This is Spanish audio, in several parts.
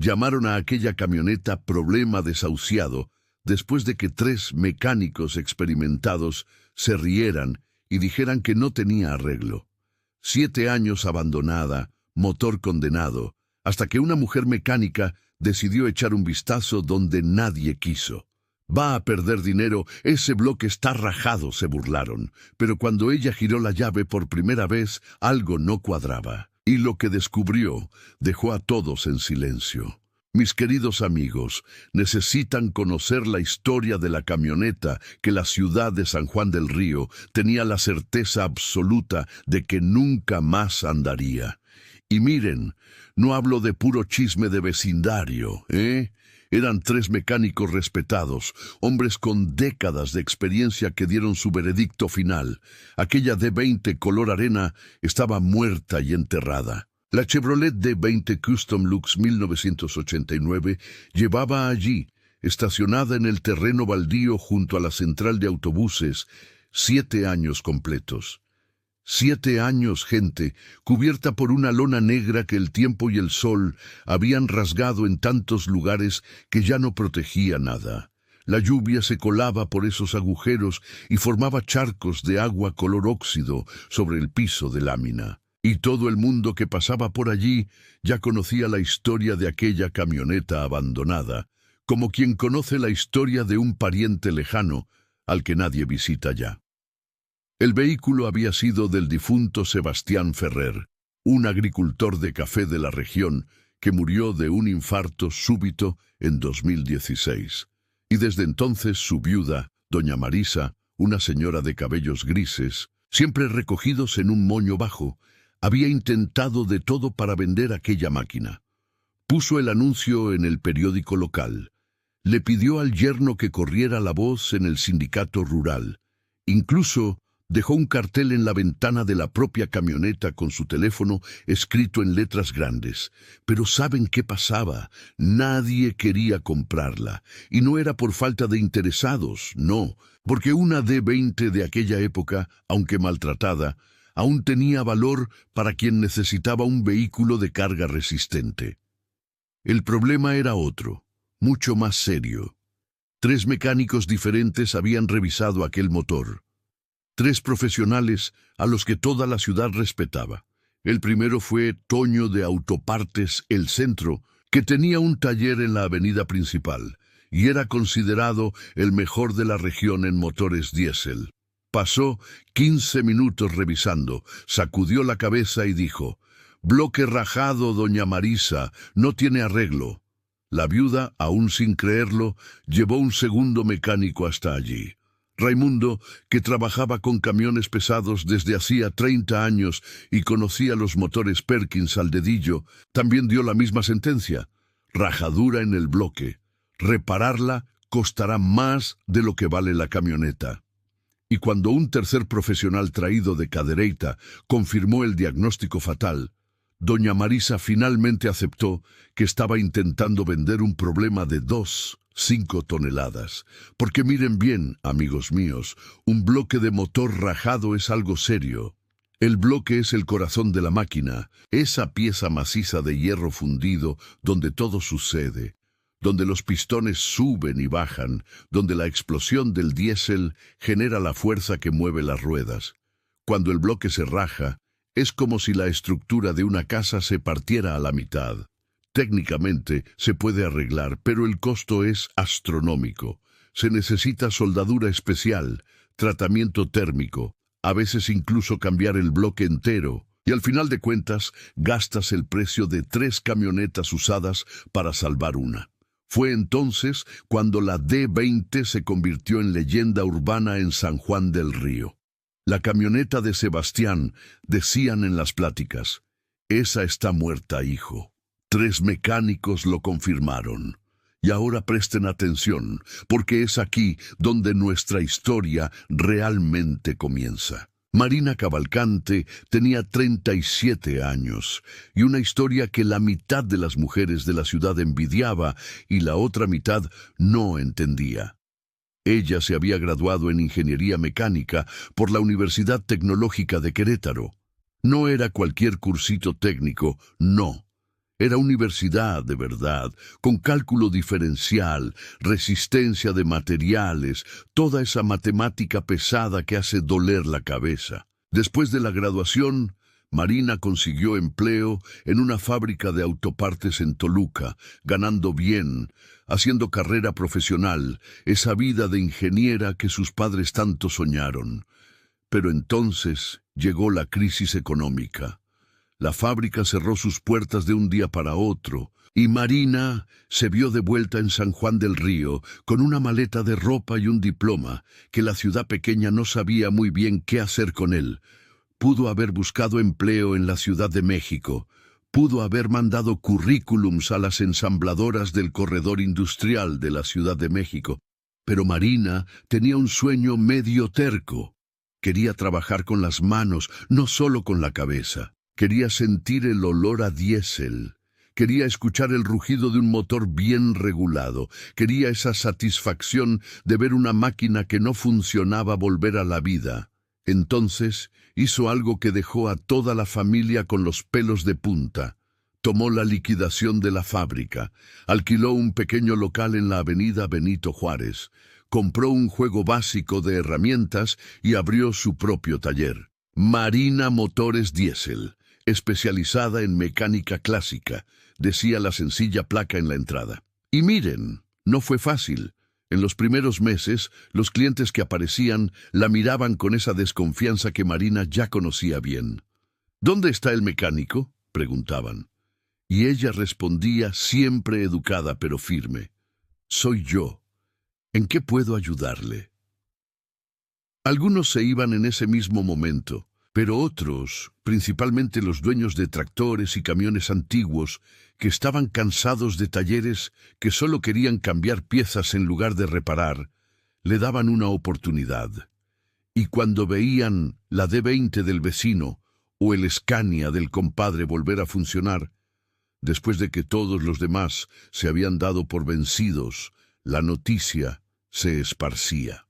Llamaron a aquella camioneta problema desahuciado después de que 3 mecánicos experimentados se rieran y dijeran que no tenía arreglo. 7 años abandonada, motor condenado, hasta que una mujer mecánica decidió echar un vistazo donde nadie quiso. Va a perder dinero, ese bloque está rajado, se burlaron. Pero cuando ella giró la llave por primera vez, algo no cuadraba. Y lo que descubrió dejó a todos en silencio. Mis queridos amigos, necesitan conocer la historia de la camioneta que la ciudad de San Juan del Río tenía la certeza absoluta de que nunca más andaría. Y miren, no hablo de puro chisme de vecindario, ¿eh? Eran 3 mecánicos respetados, hombres con décadas de experiencia que dieron su veredicto final. Aquella D20 color arena estaba muerta y enterrada. La Chevrolet D20 Custom Lux 1989 llevaba allí, estacionada en el terreno baldío junto a la central de autobuses, 7 años completos. 7 años, gente, cubierta por una lona negra que el tiempo y el sol habían rasgado en tantos lugares que ya no protegía nada. La lluvia se colaba por esos agujeros y formaba charcos de agua color óxido sobre el piso de lámina. Y todo el mundo que pasaba por allí ya conocía la historia de aquella camioneta abandonada, como quien conoce la historia de un pariente lejano al que nadie visita ya. El vehículo había sido del difunto Sebastián Ferrer, un agricultor de café de la región que murió de un infarto súbito en 2016. Y desde entonces su viuda, doña Marisa, una señora de cabellos grises, siempre recogidos en un moño bajo, había intentado de todo para vender aquella máquina. Puso el anuncio en el periódico local. Le pidió al yerno que corriera la voz en el sindicato rural. Incluso dejó un cartel en la ventana de la propia camioneta con su teléfono escrito en letras grandes. Pero ¿saben qué pasaba? Nadie quería comprarla. Y no era por falta de interesados, no. Porque una D20 de aquella época, aunque maltratada, aún tenía valor para quien necesitaba un vehículo de carga resistente. El problema era otro, mucho más serio. 3 mecánicos diferentes habían revisado aquel motor. 3 profesionales a los que toda la ciudad respetaba. El primero fue Toño de Autopartes El Centro, que tenía un taller en la avenida principal y era considerado el mejor de la región en motores diésel. Pasó 15 minutos revisando, sacudió la cabeza y dijo: «Bloque rajado, doña Marisa, no tiene arreglo». La viuda, aún sin creerlo, llevó un segundo mecánico hasta allí. Raimundo, que trabajaba con camiones pesados desde hacía 30 años y conocía los motores Perkins al dedillo, también dio la misma sentencia: rajadura en el bloque. Repararla costará más de lo que vale la camioneta. Y cuando un tercer profesional traído de Cadereyta confirmó el diagnóstico fatal, doña Marisa finalmente aceptó que estaba intentando vender un problema de 5 toneladas. Porque miren bien, amigos míos, un bloque de motor rajado es algo serio. El bloque es el corazón de la máquina, esa pieza maciza de hierro fundido donde todo sucede, donde los pistones suben y bajan, donde la explosión del diésel genera la fuerza que mueve las ruedas. Cuando el bloque se raja, es como si la estructura de una casa se partiera a la mitad. Técnicamente se puede arreglar, pero el costo es astronómico. Se necesita soldadura especial, tratamiento térmico, a veces incluso cambiar el bloque entero, y al final de cuentas gastas el precio de 3 camionetas usadas para salvar una. Fue entonces cuando la D20 se convirtió en leyenda urbana en San Juan del Río. La camioneta de Sebastián, decían en las pláticas: «Esa está muerta, hijo». 3 mecánicos lo confirmaron. Y ahora presten atención, porque es aquí donde nuestra historia realmente comienza. Marina Cavalcante tenía 37 años, y una historia que la mitad de las mujeres de la ciudad envidiaba y la otra mitad no entendía. Ella se había graduado en ingeniería mecánica por la Universidad Tecnológica de Querétaro. No era cualquier cursito técnico, no. Era universidad de verdad, con cálculo diferencial, resistencia de materiales, toda esa matemática pesada que hace doler la cabeza. Después de la graduación, Marina consiguió empleo en una fábrica de autopartes en Toluca, ganando bien, haciendo carrera profesional, esa vida de ingeniera que sus padres tanto soñaron. Pero entonces llegó la crisis económica. La fábrica cerró sus puertas de un día para otro, y Marina se vio de vuelta en San Juan del Río con una maleta de ropa y un diploma que la ciudad pequeña no sabía muy bien qué hacer con él. Pudo haber buscado empleo en la Ciudad de México, pudo haber mandado currículums a las ensambladoras del corredor industrial de la Ciudad de México, pero Marina tenía un sueño medio terco. Quería trabajar con las manos, no solo con la cabeza. Quería sentir el olor a diésel. Quería escuchar el rugido de un motor bien regulado. Quería esa satisfacción de ver una máquina que no funcionaba volver a la vida. Entonces hizo algo que dejó a toda la familia con los pelos de punta. Tomó la liquidación de la fábrica, alquiló un pequeño local en la avenida Benito Juárez, compró un juego básico de herramientas y abrió su propio taller. Marina Motores Diésel, especializada en mecánica clásica, decía la sencilla placa en la entrada. Y miren, no fue fácil. En los primeros meses, los clientes que aparecían la miraban con esa desconfianza que Marina ya conocía bien. ¿Dónde está el mecánico?, preguntaban. Y ella respondía, siempre educada pero firme. Soy yo. ¿En qué puedo ayudarle? Algunos se iban en ese mismo momento, pero otros, principalmente los dueños de tractores y camiones antiguos, que estaban cansados de talleres que solo querían cambiar piezas en lugar de reparar, le daban una oportunidad. Y cuando veían la D20 del vecino o el Scania del compadre volver a funcionar, después de que todos los demás se habían dado por vencidos, la noticia se esparcía.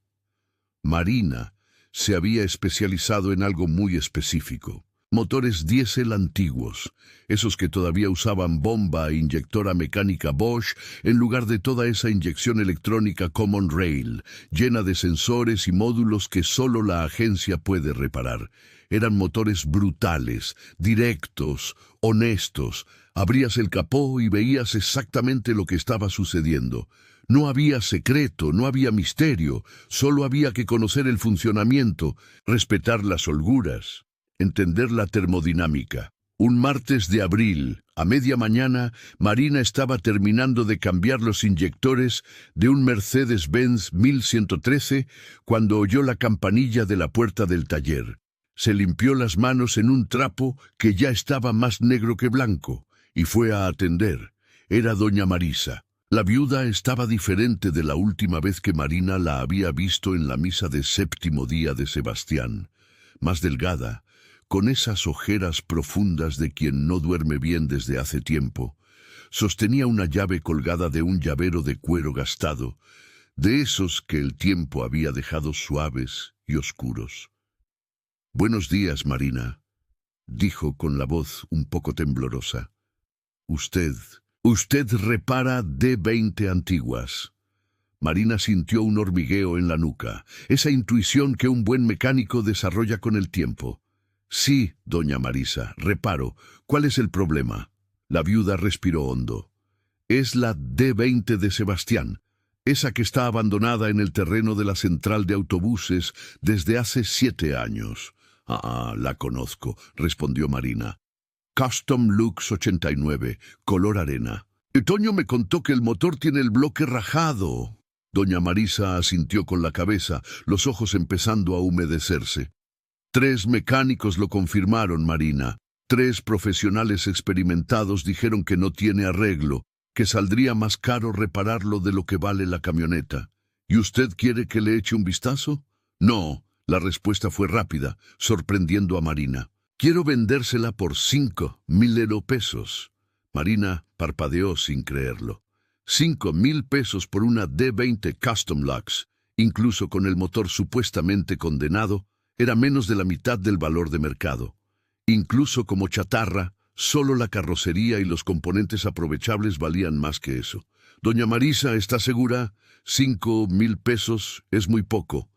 Marina se había especializado en algo muy específico. Motores diésel antiguos, esos que todavía usaban bomba e inyectora mecánica Bosch en lugar de toda esa inyección electrónica Common Rail, llena de sensores y módulos que solo la agencia puede reparar. Eran motores brutales, directos, honestos. Abrías el capó y veías exactamente lo que estaba sucediendo. No había secreto, no había misterio, solo había que conocer el funcionamiento, respetar las holguras, entender la termodinámica. Un martes de abril, a media mañana, Marina estaba terminando de cambiar los inyectores de un Mercedes-Benz 1113 cuando oyó la campanilla de la puerta del taller. Se limpió las manos en un trapo que ya estaba más negro que blanco y fue a atender. Era doña Marisa. La viuda estaba diferente de la última vez que Marina la había visto en la misa de séptimo día de Sebastián. Más delgada, con esas ojeras profundas de quien no duerme bien desde hace tiempo. Sostenía una llave colgada de un llavero de cuero gastado, de esos que el tiempo había dejado suaves y oscuros. «Buenos días, Marina», dijo con la voz un poco temblorosa. Usted repara D20 antiguas». Marina sintió un hormigueo en la nuca, esa intuición que un buen mecánico desarrolla con el tiempo. «Sí, doña Marisa, reparo. ¿Cuál es el problema?» La viuda respiró hondo. «Es la D20 de Sebastián, esa que está abandonada en el terreno de la central de autobuses desde hace 7 años. «Ah, la conozco», respondió Marina. «Custom Lux 89, color arena. Toño me contó que el motor tiene el bloque rajado». Doña Marisa asintió con la cabeza, los ojos empezando a humedecerse. 3 mecánicos lo confirmaron, Marina. 3 profesionales experimentados dijeron que no tiene arreglo, que saldría más caro repararlo de lo que vale la camioneta. ¿Y usted quiere que le eche un vistazo? No, la respuesta fue rápida, sorprendiendo a Marina. Quiero vendérsela por 5.000 pesos. Marina parpadeó sin creerlo. 5.000 pesos por una D20 Custom Lux, incluso con el motor supuestamente condenado, era menos de la mitad del valor de mercado. Incluso como chatarra, Solo la carrocería y los componentes aprovechables valían más que eso. Doña Marisa, ¿está segura? 5,000 pesos es muy poco.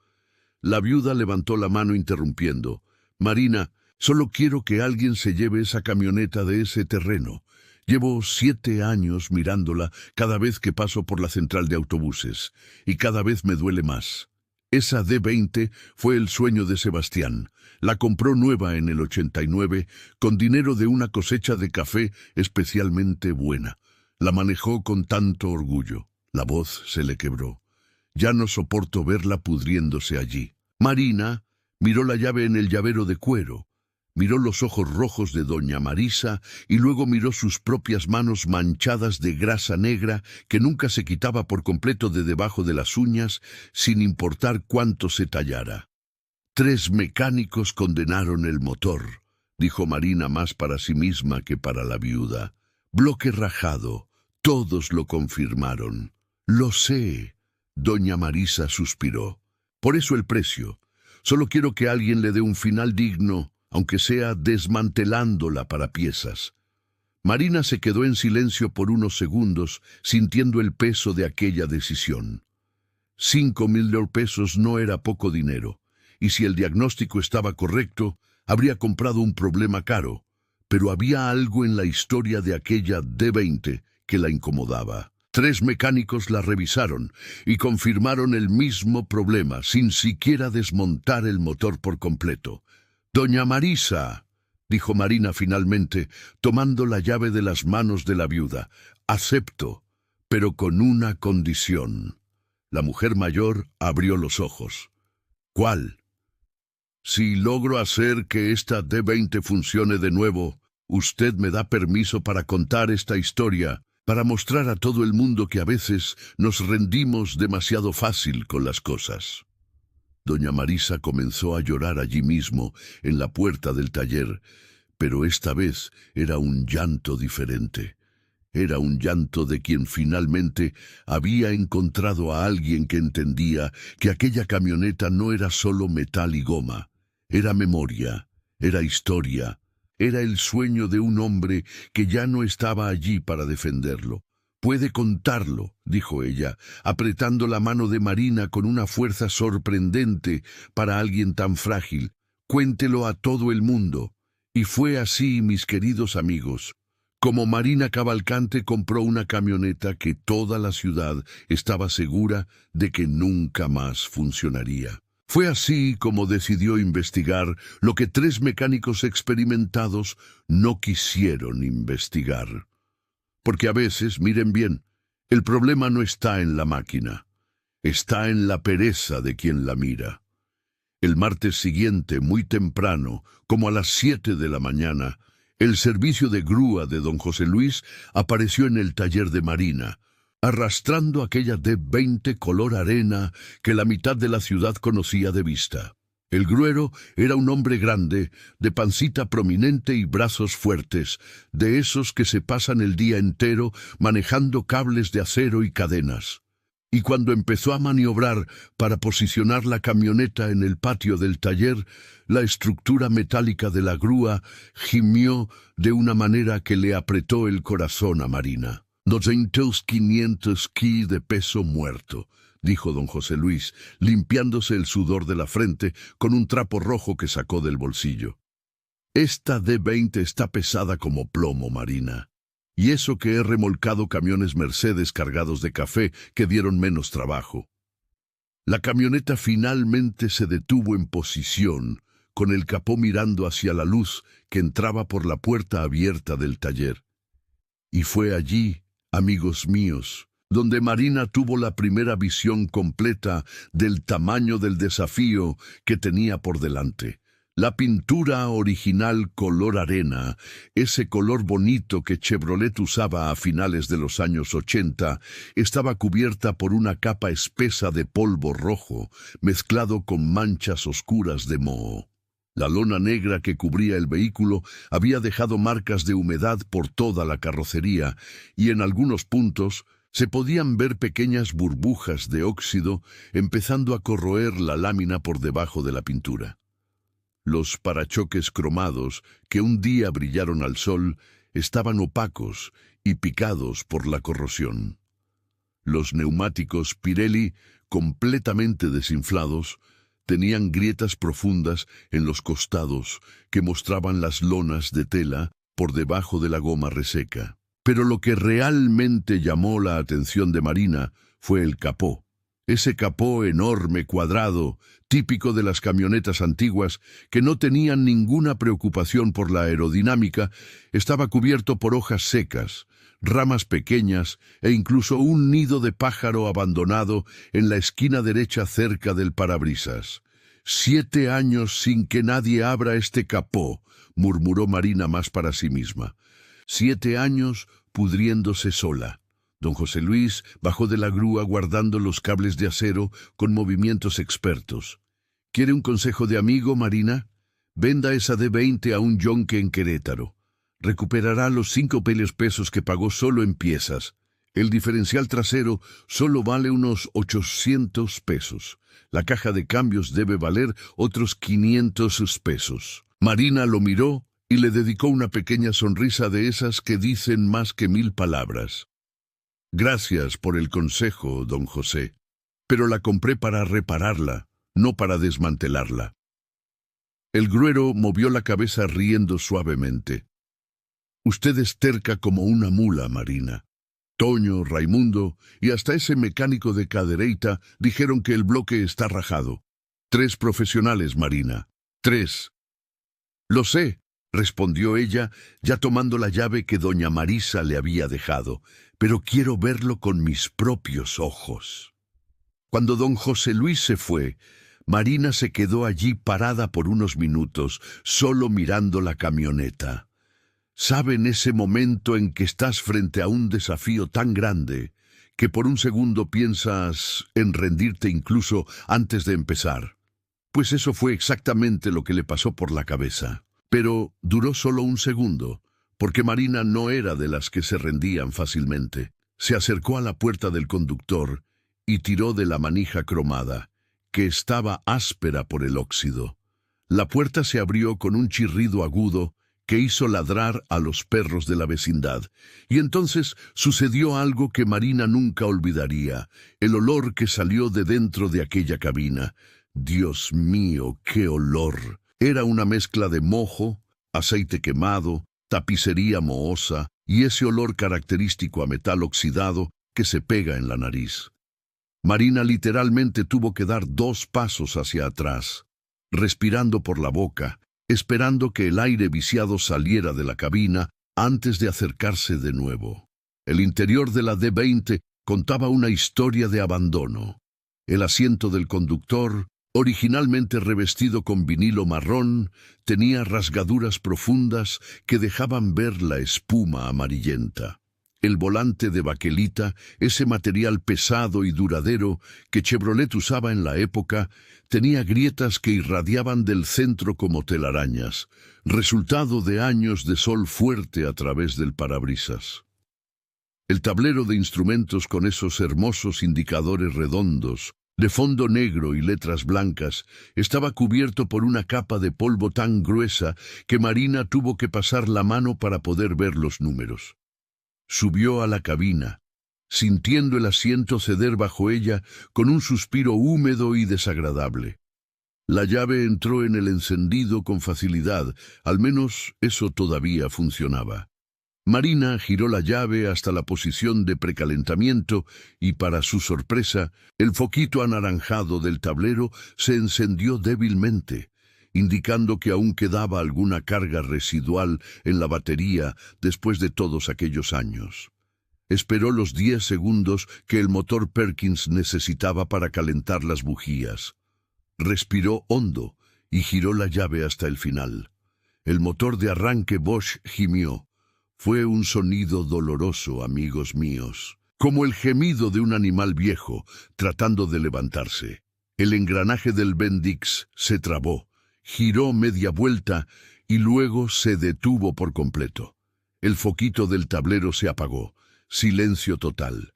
La viuda levantó la mano interrumpiendo. Marina, solo quiero que alguien se lleve esa camioneta de ese terreno. Llevo 7 años mirándola cada vez que paso por la central de autobuses, y cada vez me duele más. Esa D20 fue el sueño de Sebastián. La compró nueva en el 89 con dinero de una cosecha de café especialmente buena. La manejó con tanto orgullo. La voz se le quebró. Ya no soporto verla pudriéndose allí. Marina miró la llave en el llavero de cuero, miró los ojos rojos de doña Marisa y luego miró sus propias manos manchadas de grasa negra que nunca se quitaba por completo de debajo de las uñas, sin importar cuánto se tallara. 3 mecánicos condenaron el motor, dijo Marina más para sí misma que para la viuda. Bloque rajado, todos lo confirmaron. Lo sé, doña Marisa suspiró. Por eso el precio. Solo quiero que alguien le dé un final digno, aunque sea desmantelándola para piezas. Marina se quedó en silencio por unos segundos, sintiendo el peso de aquella decisión. 5,000 pesos no era poco dinero, y si el diagnóstico estaba correcto, habría comprado un problema caro, pero había algo en la historia de aquella D20 que la incomodaba. 3 mecánicos la revisaron y confirmaron el mismo problema, sin siquiera desmontar el motor por completo. «Doña Marisa», dijo Marina finalmente, tomando la llave de las manos de la viuda, «acepto, pero con una condición». La mujer mayor abrió los ojos. «¿Cuál?» «Si logro hacer que esta D20 funcione de nuevo, usted me da permiso para contar esta historia, para mostrar a todo el mundo que a veces nos rendimos demasiado fácil con las cosas». Doña Marisa comenzó a llorar allí mismo, en la puerta del taller, pero esta vez era un llanto diferente. Era un llanto de quien finalmente había encontrado a alguien que entendía que aquella camioneta no era solo metal y goma, era memoria, era historia, era el sueño de un hombre que ya no estaba allí para defenderlo. «Puede contarlo», dijo ella, apretando la mano de Marina con una fuerza sorprendente para alguien tan frágil. «Cuéntelo a todo el mundo». Y fue así, mis queridos amigos, como Marina Cavalcante compró una camioneta que toda la ciudad estaba segura de que nunca más funcionaría. Fue así como decidió investigar lo que 3 mecánicos experimentados no quisieron investigar. Porque a veces, miren bien, el problema no está en la máquina, está en la pereza de quien la mira. El martes siguiente, muy temprano, como a las 7 de la mañana, el servicio de grúa de don José Luis apareció en el taller de Marina, arrastrando aquella D20 color arena que la mitad de la ciudad conocía de vista. El gruero era un hombre grande, de pancita prominente y brazos fuertes, de esos que se pasan el día entero manejando cables de acero y cadenas. Y cuando empezó a maniobrar para posicionar la camioneta en el patio del taller, la estructura metálica de la grúa gimió de una manera que le apretó el corazón a Marina. 2,500 kilos de peso muerto, dijo don José Luis, limpiándose el sudor de la frente con un trapo rojo que sacó del bolsillo. Esta D20 está pesada como plomo, Marina. Y eso que he remolcado camiones Mercedes cargados de café que dieron menos trabajo. La camioneta finalmente se detuvo en posición, con el capó mirando hacia la luz que entraba por la puerta abierta del taller. Y fue allí, amigos míos, donde Marina tuvo la primera visión completa del tamaño del desafío que tenía por delante. La pintura original color arena, ese color bonito que Chevrolet usaba a finales de los años 80, estaba cubierta por una capa espesa de polvo rojo, mezclado con manchas oscuras de moho. La lona negra que cubría el vehículo había dejado marcas de humedad por toda la carrocería y en algunos puntos se podían ver pequeñas burbujas de óxido empezando a corroer la lámina por debajo de la pintura. Los parachoques cromados, que un día brillaron al sol, estaban opacos y picados por la corrosión. Los neumáticos Pirelli, completamente desinflados, tenían grietas profundas en los costados que mostraban las lonas de tela por debajo de la goma reseca. Pero lo que realmente llamó la atención de Marina fue el capó. Ese capó enorme, cuadrado, típico de las camionetas antiguas, que no tenían ninguna preocupación por la aerodinámica, estaba cubierto por hojas secas, ramas pequeñas e incluso un nido de pájaro abandonado en la esquina derecha cerca del parabrisas. 7 años sin que nadie abra este capó, murmuró Marina más para sí misma. 7 años pudriéndose sola. Don José Luis bajó de la grúa guardando los cables de acero con movimientos expertos. ¿Quiere un consejo de amigo, Marina? Venda esa D20 a un yonque en Querétaro. Recuperará los 5 pesos que pagó solo en piezas. El diferencial trasero solo vale unos 800 pesos. La caja de cambios debe valer otros 500 pesos. Marina lo miró y le dedicó una pequeña sonrisa de esas que dicen más que 1000 palabras. Gracias por el consejo, don José, pero la compré para repararla, no para desmantelarla. El gruero movió la cabeza riendo suavemente. Usted es terca como una mula, Marina. Toño, Raimundo y hasta ese mecánico de Cadereyta dijeron que el bloque está rajado. 3 profesionales, Marina. 3. Lo sé, respondió ella, ya tomando la llave que doña Marisa le había dejado, pero quiero verlo con mis propios ojos. Cuando don José Luis se fue, Marina se quedó allí parada por unos minutos, solo mirando la camioneta. ¿Sabe en ese momento en que estás frente a un desafío tan grande que por un segundo piensas en rendirte incluso antes de empezar? Pues eso fue exactamente lo que le pasó por la cabeza. Pero duró solo un segundo, porque Marina no era de las que se rendían fácilmente. Se acercó a la puerta del conductor y tiró de la manija cromada, que estaba áspera por el óxido. La puerta se abrió con un chirrido agudo que hizo ladrar a los perros de la vecindad. Y entonces sucedió algo que Marina nunca olvidaría, el olor que salió de dentro de aquella cabina. Dios mío, qué olor. Era una mezcla de mojo, aceite quemado, tapicería mohosa y ese olor característico a metal oxidado que se pega en la nariz. Marina literalmente tuvo que dar 2 pasos hacia atrás, respirando por la boca, esperando que el aire viciado saliera de la cabina antes de acercarse de nuevo. El interior de la D20 contaba una historia de abandono. El asiento del conductor, originalmente revestido con vinilo marrón, tenía rasgaduras profundas que dejaban ver la espuma amarillenta. El volante de baquelita, ese material pesado y duradero que Chevrolet usaba en la época, tenía grietas que irradiaban del centro como telarañas, resultado de años de sol fuerte a través del parabrisas. El tablero de instrumentos con esos hermosos indicadores redondos, de fondo negro y letras blancas, estaba cubierto por una capa de polvo tan gruesa que Marina tuvo que pasar la mano para poder ver los números. Subió a la cabina, sintiendo el asiento ceder bajo ella con un suspiro húmedo y desagradable. La llave entró en el encendido con facilidad, al menos eso todavía funcionaba. Marina giró la llave hasta la posición de precalentamiento y, para su sorpresa, el foquito anaranjado del tablero se encendió débilmente, indicando que aún quedaba alguna carga residual en la batería después de todos aquellos años. Esperó los 10 segundos que el motor Perkins necesitaba para calentar las bujías. Respiró hondo y giró la llave hasta el final. El motor de arranque Bosch gimió. Fue un sonido doloroso, amigos míos, como el gemido de un animal viejo tratando de levantarse. El engranaje del Bendix se trabó, giró media vuelta y luego se detuvo por completo. El foquito del tablero se apagó. Silencio total.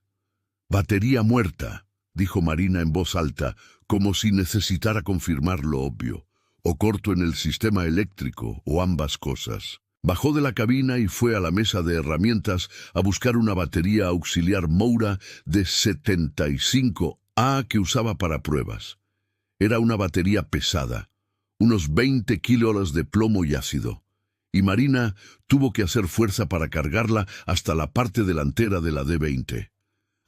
«Batería muerta», dijo Marina en voz alta, como si necesitara confirmar lo obvio. o corto en el sistema eléctrico, o ambas cosas. Bajó de la cabina y fue a la mesa de herramientas a buscar una batería auxiliar Moura de 75A que usaba para pruebas. Era una batería pesada, unos 20 kilos de plomo y ácido, y Marina tuvo que hacer fuerza para cargarla hasta la parte delantera de la D-20.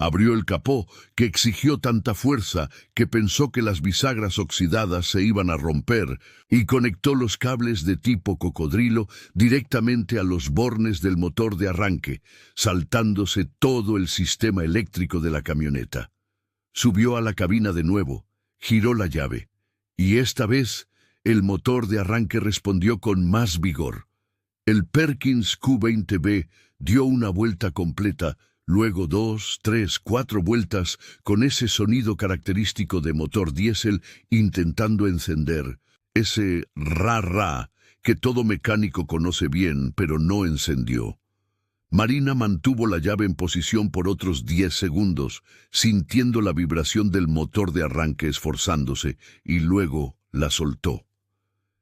Abrió el capó, que exigió tanta fuerza que pensó que las bisagras oxidadas se iban a romper, y conectó los cables de tipo cocodrilo directamente a los bornes del motor de arranque, saltándose todo el sistema eléctrico de la camioneta. Subió a la cabina de nuevo, giró la llave, y esta vez el motor de arranque respondió con más vigor. El Perkins Q20B dio una vuelta completa, luego 2, 3, 4 vueltas con ese sonido característico de motor diésel intentando encender, ese ra-ra que todo mecánico conoce bien, pero no encendió. Marina mantuvo la llave en posición por otros 10 segundos, sintiendo la vibración del motor de arranque esforzándose, y luego la soltó.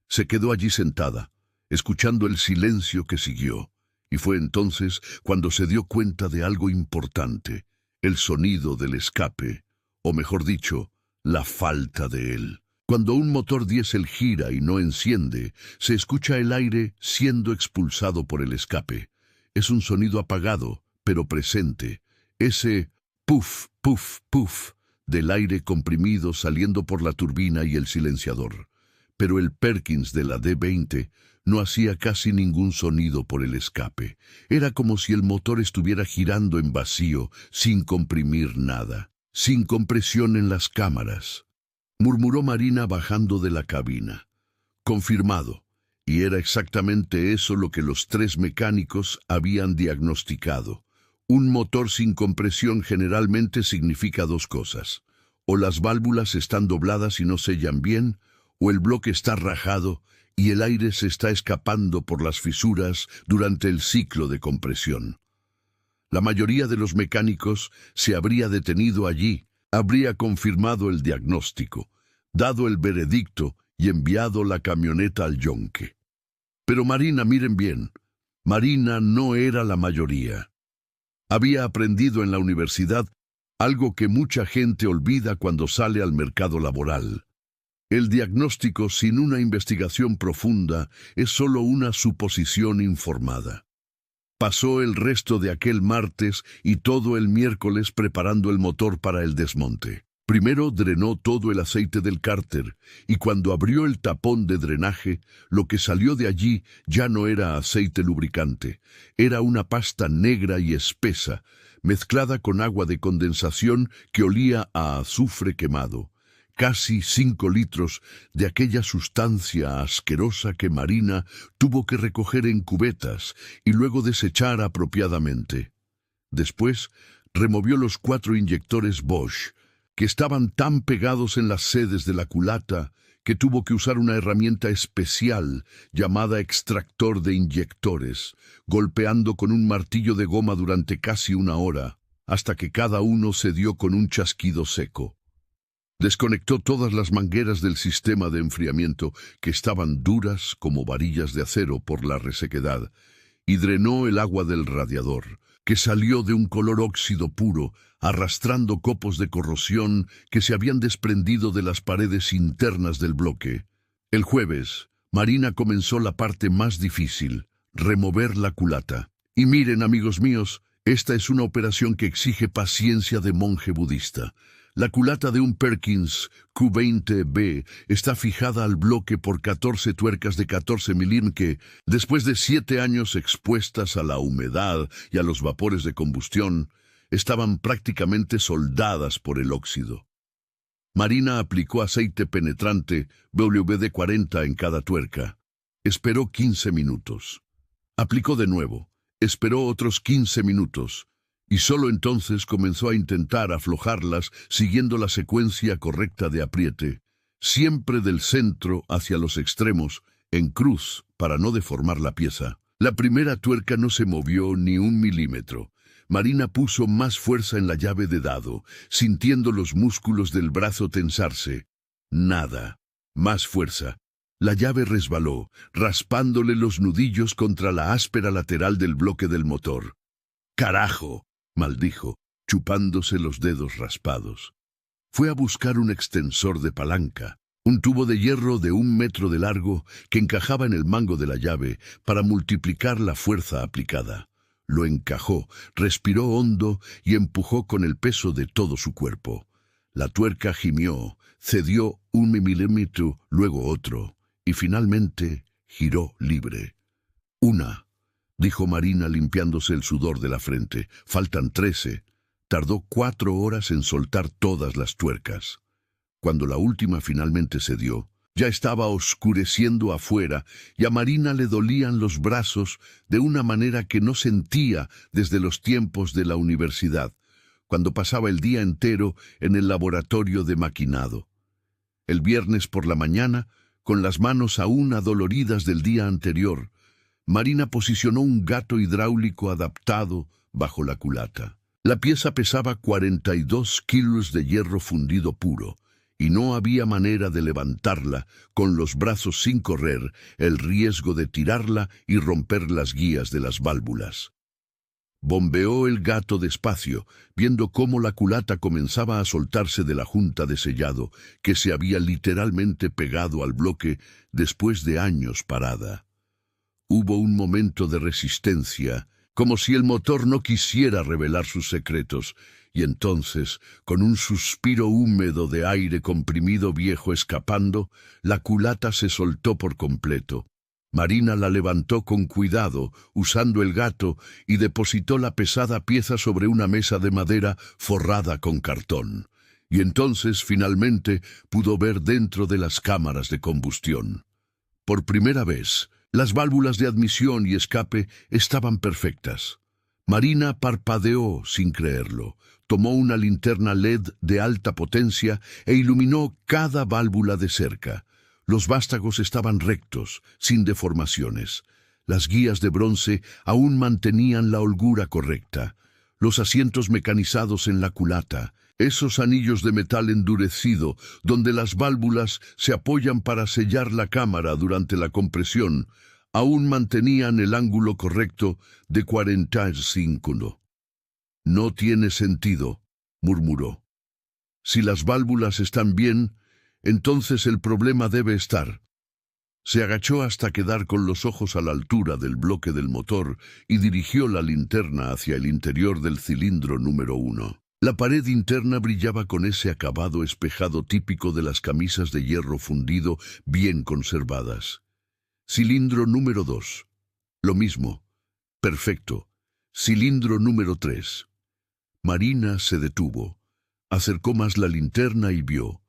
Se quedó allí sentada, escuchando el silencio que siguió. Y fue entonces cuando se dio cuenta de algo importante, el sonido del escape, o mejor dicho, la falta de él. Cuando un motor diésel gira y no enciende, se escucha el aire siendo expulsado por el escape. Es un sonido apagado, pero presente, ese puff, puff, puff del aire comprimido saliendo por la turbina y el silenciador. Pero el Perkins de la D-20 no hacía casi ningún sonido por el escape. Era como si el motor estuviera girando en vacío, sin comprimir nada, sin compresión en las cámaras. Murmuró Marina bajando de la cabina. Confirmado. Y era exactamente eso lo que los 3 mecánicos habían diagnosticado. Un motor sin compresión generalmente significa 2 cosas. O las válvulas están dobladas y no sellan bien, o el bloque está rajado y el aire se está escapando por las fisuras durante el ciclo de compresión. La mayoría de los mecánicos se habría detenido allí, habría confirmado el diagnóstico, dado el veredicto y enviado la camioneta al yonque. Pero Marina, miren bien, Marina no era la mayoría. Había aprendido en la universidad algo que mucha gente olvida cuando sale al mercado laboral. El diagnóstico sin una investigación profunda es solo una suposición informada. Pasó el resto de aquel martes y todo el miércoles preparando el motor para el desmonte. Primero drenó todo el aceite del cárter, y cuando abrió el tapón de drenaje, lo que salió de allí ya no era aceite lubricante, era una pasta negra y espesa, mezclada con agua de condensación que olía a azufre quemado. Casi 5 litros de aquella sustancia asquerosa que Marina tuvo que recoger en cubetas y luego desechar apropiadamente. Después, removió los 4 inyectores Bosch, que estaban tan pegados en las sedes de la culata que tuvo que usar una herramienta especial llamada extractor de inyectores, golpeando con un martillo de goma durante casi 1 hora, hasta que cada uno se dio con un chasquido seco. Desconectó todas las mangueras del sistema de enfriamiento, que estaban duras como varillas de acero por la resequedad, y drenó el agua del radiador, que salió de un color óxido puro, arrastrando copos de corrosión que se habían desprendido de las paredes internas del bloque. El jueves, Marina comenzó la parte más difícil, remover la culata. Y miren, amigos míos, esta es una operación que exige paciencia de monje budista. La culata de un Perkins Q20B está fijada al bloque por 14 tuercas de 14 milímetros que, después de 7 años expuestas a la humedad y a los vapores de combustión, estaban prácticamente soldadas por el óxido. Marina aplicó aceite penetrante WD-40 en cada tuerca. Esperó 15 minutos. Aplicó de nuevo. Esperó otros 15 minutos. Y solo entonces comenzó a intentar aflojarlas siguiendo la secuencia correcta de apriete, siempre del centro hacia los extremos, en cruz, para no deformar la pieza. La primera tuerca no se movió ni 1 milímetro. Marina puso más fuerza en la llave de dado, sintiendo los músculos del brazo tensarse. Nada. Más fuerza. La llave resbaló, raspándole los nudillos contra la áspera lateral del bloque del motor. «¡Carajo!», maldijo, chupándose los dedos raspados. Fue a buscar un extensor de palanca, un tubo de hierro de 1 metro de largo que encajaba en el mango de la llave para multiplicar la fuerza aplicada. Lo encajó, respiró hondo y empujó con el peso de todo su cuerpo. La tuerca gimió, cedió 1 milímetro, luego otro, y finalmente giró libre. «Una», dijo Marina limpiándose el sudor de la frente. «Faltan 13». Tardó 4 horas en soltar todas las tuercas. Cuando la última finalmente cedió, ya estaba oscureciendo afuera y a Marina le dolían los brazos de una manera que no sentía desde los tiempos de la universidad, cuando pasaba el día entero en el laboratorio de maquinado. El viernes por la mañana, con las manos aún adoloridas del día anterior, Marina posicionó un gato hidráulico adaptado bajo la culata. La pieza pesaba 42 kilos de hierro fundido puro, y no había manera de levantarla con los brazos sin correr el riesgo de tirarla y romper las guías de las válvulas. Bombeó el gato despacio, viendo cómo la culata comenzaba a soltarse de la junta de sellado que se había literalmente pegado al bloque después de años parada. Hubo un momento de resistencia, como si el motor no quisiera revelar sus secretos, y entonces, con un suspiro húmedo de aire comprimido viejo escapando, la culata se soltó por completo. Marina la levantó con cuidado, usando el gato, y depositó la pesada pieza sobre una mesa de madera forrada con cartón. Y entonces, finalmente, pudo ver dentro de las cámaras de combustión. Por primera vez, las válvulas de admisión y escape estaban perfectas. Marina parpadeó sin creerlo, tomó una linterna LED de alta potencia e iluminó cada válvula de cerca. Los vástagos estaban rectos, sin deformaciones. Las guías de bronce aún mantenían la holgura correcta. Los asientos mecanizados en la culata, esos anillos de metal endurecido donde las válvulas se apoyan para sellar la cámara durante la compresión, aún mantenían el ángulo correcto de 45. «No tiene sentido», murmuró. «Si las válvulas están bien, entonces el problema debe estar». Se agachó hasta quedar con los ojos a la altura del bloque del motor y dirigió la linterna hacia el interior del cilindro número 1. La pared interna brillaba con ese acabado espejado típico de las camisas de hierro fundido bien conservadas. Cilindro número 2. Lo mismo. Perfecto. Cilindro número 3. Marina se detuvo. Acercó más la linterna y vio.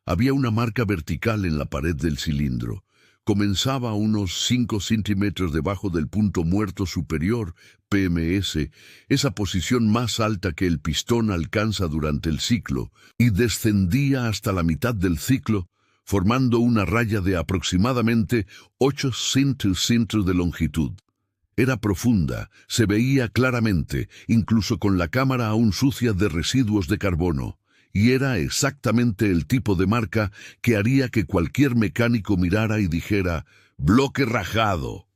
Había una marca vertical en la pared del cilindro. Comenzaba a unos 5 centímetros debajo del punto muerto superior, PMS, esa posición más alta que el pistón alcanza durante el ciclo, y descendía hasta la mitad del ciclo, formando una raya de aproximadamente 8 centímetros de longitud. Era profunda, se veía claramente, incluso con la cámara aún sucia de residuos de carbono. Y era exactamente el tipo de marca que haría que cualquier mecánico mirara y dijera «bloque rajado».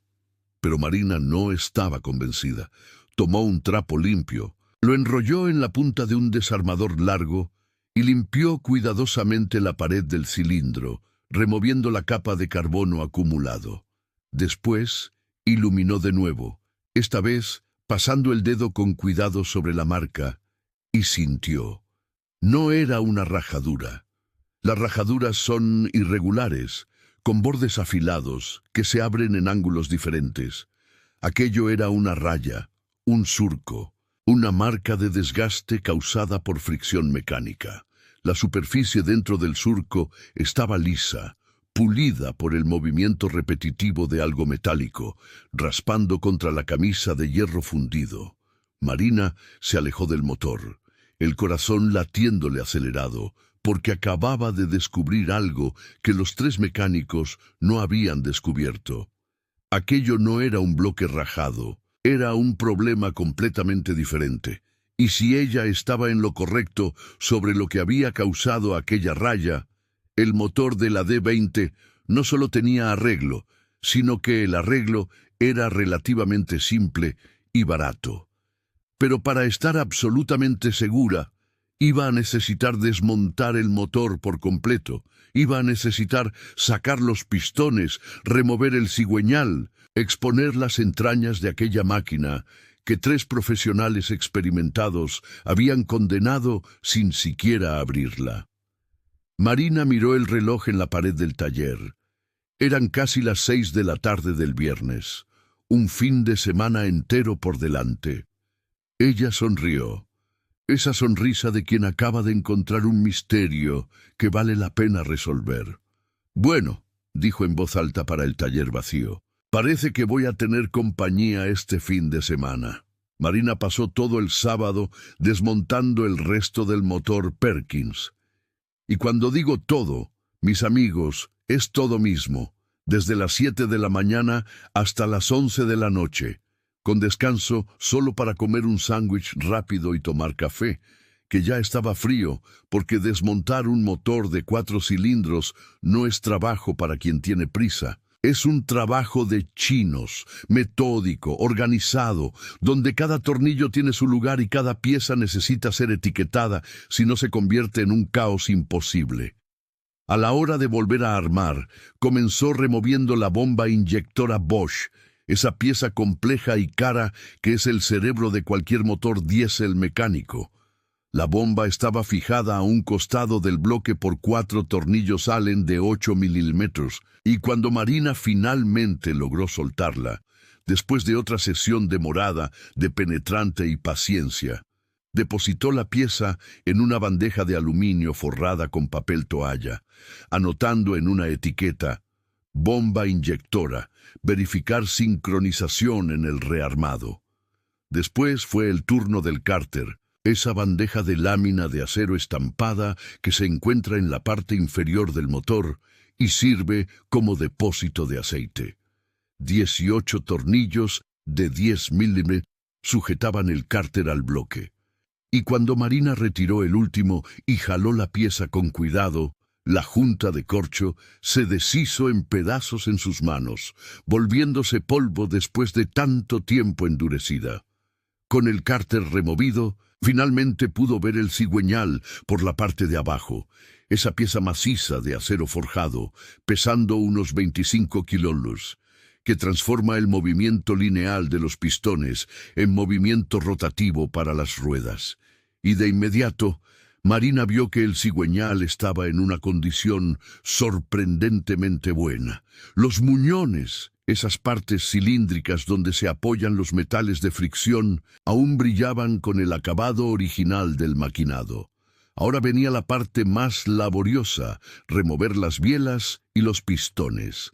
Pero Marina no estaba convencida. Tomó un trapo limpio, lo enrolló en la punta de un desarmador largo y limpió cuidadosamente la pared del cilindro, removiendo la capa de carbono acumulado. Después, iluminó de nuevo, esta vez pasando el dedo con cuidado sobre la marca, y sintió. No era una rajadura. Las rajaduras son irregulares, con bordes afilados que se abren en ángulos diferentes. Aquello era una raya, un surco, una marca de desgaste causada por fricción mecánica. La superficie dentro del surco estaba lisa, pulida por el movimiento repetitivo de algo metálico, raspando contra la camisa de hierro fundido. Marina se alejó del motor, el corazón latiéndole acelerado, porque acababa de descubrir algo que los 3 mecánicos no habían descubierto. Aquello no era un bloque rajado, era un problema completamente diferente. Y si ella estaba en lo correcto sobre lo que había causado aquella raya, el motor de la D-20 no solo tenía arreglo, sino que el arreglo era relativamente simple y barato. Pero para estar absolutamente segura, iba a necesitar desmontar el motor por completo, iba a necesitar sacar los pistones, remover el cigüeñal, exponer las entrañas de aquella máquina que 3 profesionales experimentados habían condenado sin siquiera abrirla. Marina miró el reloj en la pared del taller. Eran casi las 6 de la tarde del viernes, un fin de semana entero por delante. Ella sonrió, esa sonrisa de quien acaba de encontrar un misterio que vale la pena resolver. «Bueno», dijo en voz alta para el taller vacío, «parece que voy a tener compañía este fin de semana». Marina pasó todo el sábado desmontando el resto del motor Perkins. Y cuando digo todo, mis amigos, es todo mismo, desde las 7 de la mañana hasta las 11 de la noche, con descanso solo para comer un sándwich rápido y tomar café, que ya estaba frío, porque desmontar un motor de 4 cilindros no es trabajo para quien tiene prisa. Es un trabajo de chinos, metódico, organizado, donde cada tornillo tiene su lugar y cada pieza necesita ser etiquetada, si no se convierte en un caos imposible. A la hora de volver a armar, comenzó removiendo la bomba inyectora Bosch, esa pieza compleja y cara que es el cerebro de cualquier motor diésel mecánico. La bomba estaba fijada a un costado del bloque por 4 tornillos Allen de 8 milímetros, y cuando Marina finalmente logró soltarla, después de otra sesión demorada de penetrante y paciencia, depositó la pieza en una bandeja de aluminio forrada con papel toalla, anotando en una etiqueta: «Bomba inyectora, verificar sincronización en el rearmado». Después fue el turno del cárter, esa bandeja de lámina de acero estampada que se encuentra en la parte inferior del motor y sirve como depósito de aceite. 18 tornillos de 10 milímetros sujetaban el cárter al bloque. Y cuando Marina retiró el último y jaló la pieza con cuidado, la junta de corcho se deshizo en pedazos en sus manos, volviéndose polvo después de tanto tiempo endurecida. Con el cárter removido, finalmente pudo ver el cigüeñal por la parte de abajo, esa pieza maciza de acero forjado, pesando unos 25 kilos, que transforma el movimiento lineal de los pistones en movimiento rotativo para las ruedas. Y de inmediato, Marina vio que el cigüeñal estaba en una condición sorprendentemente buena. Los muñones, esas partes cilíndricas donde se apoyan los metales de fricción, aún brillaban con el acabado original del maquinado. Ahora venía la parte más laboriosa, remover las bielas y los pistones.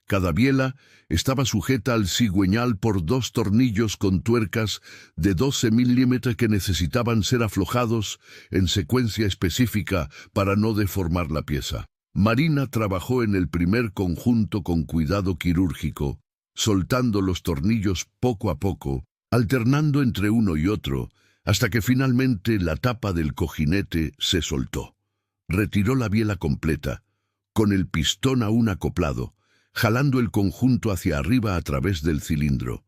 Cada biela estaba sujeta al cigüeñal por 2 tornillos con tuercas de 12 milímetros que necesitaban ser aflojados en secuencia específica para no deformar la pieza. Marina trabajó en el primer conjunto con cuidado quirúrgico, soltando los tornillos poco a poco, alternando entre uno y otro, hasta que finalmente la tapa del cojinete se soltó. Retiró la biela completa, con el pistón aún acoplado, jalando el conjunto hacia arriba a través del cilindro.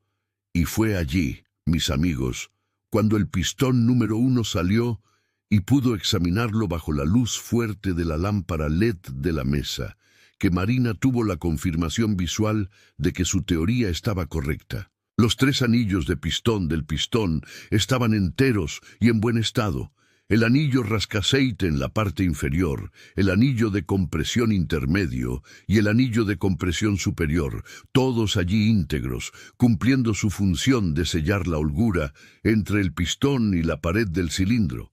Y fue allí, mis amigos, cuando el pistón número 1 salió y pudo examinarlo bajo la luz fuerte de la lámpara LED de la mesa, que Marina tuvo la confirmación visual de que su teoría estaba correcta. Los 3 anillos de pistón del pistón estaban enteros y en buen estado. El anillo rascaceite en la parte inferior, el anillo de compresión intermedio y el anillo de compresión superior, todos allí íntegros, cumpliendo su función de sellar la holgura entre el pistón y la pared del cilindro.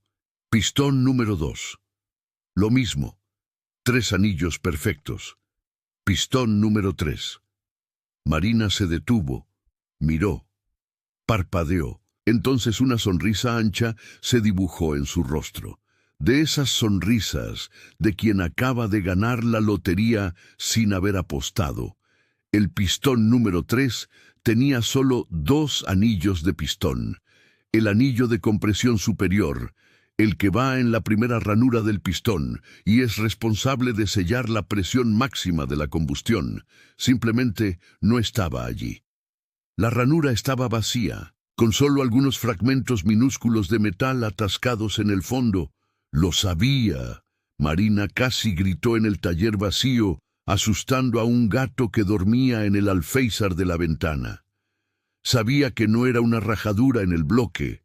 Pistón número 2. Lo mismo. 3 anillos perfectos. Pistón número 3. Marina se detuvo, miró, parpadeó. Entonces una sonrisa ancha se dibujó en su rostro. De esas sonrisas de quien acaba de ganar la lotería sin haber apostado. El pistón número 3 tenía solo 2 anillos de pistón. El anillo de compresión superior, el que va en la primera ranura del pistón y es responsable de sellar la presión máxima de la combustión, simplemente no estaba allí. La ranura estaba vacía, con solo algunos fragmentos minúsculos de metal atascados en el fondo. ¡Lo sabía! Marina casi gritó en el taller vacío, asustando a un gato que dormía en el alféizar de la ventana. Sabía que no era una rajadura en el bloque.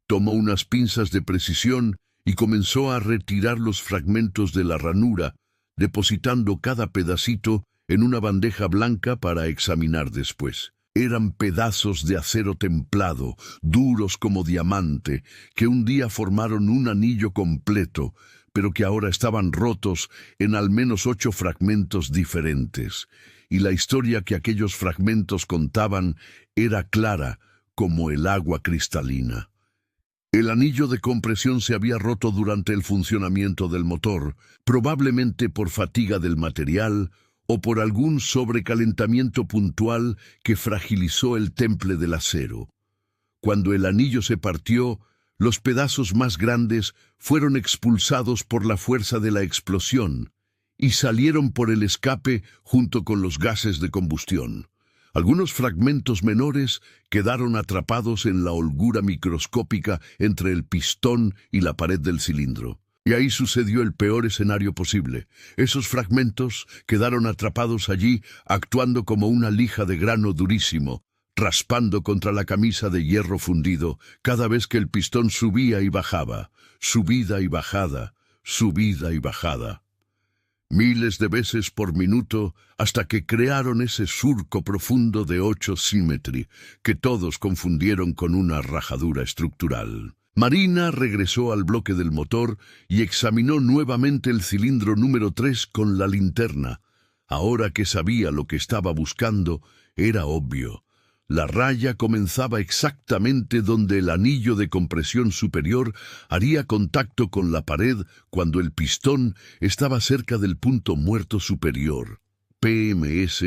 Tomó unas pinzas de precisión y comenzó a retirar los fragmentos de la ranura, depositando cada pedacito en una bandeja blanca para examinar después. Eran pedazos de acero templado, duros como diamante, que un día formaron un anillo completo, pero que ahora estaban rotos en al menos 8 fragmentos diferentes. Y la historia que aquellos fragmentos contaban era clara como el agua cristalina. El anillo de compresión se había roto durante el funcionamiento del motor, probablemente por fatiga del material o por algún sobrecalentamiento puntual que fragilizó el temple del acero. Cuando el anillo se partió, los pedazos más grandes fueron expulsados por la fuerza de la explosión y salieron por el escape junto con los gases de combustión. Algunos fragmentos menores quedaron atrapados en la holgura microscópica entre el pistón y la pared del cilindro. Y ahí sucedió el peor escenario posible. Esos fragmentos quedaron atrapados allí, actuando como una lija de grano durísimo, raspando contra la camisa de hierro fundido cada vez que el pistón subía y bajaba, subida y bajada, subida y bajada. Miles de veces por minuto hasta que crearon ese surco profundo de 8 Symmetry que todos confundieron con una rajadura estructural. Marina regresó al bloque del motor y examinó nuevamente el cilindro número 3 con la linterna. Ahora que sabía lo que estaba buscando, era obvio. La raya comenzaba exactamente donde el anillo de compresión superior haría contacto con la pared cuando el pistón estaba cerca del punto muerto superior, PMS,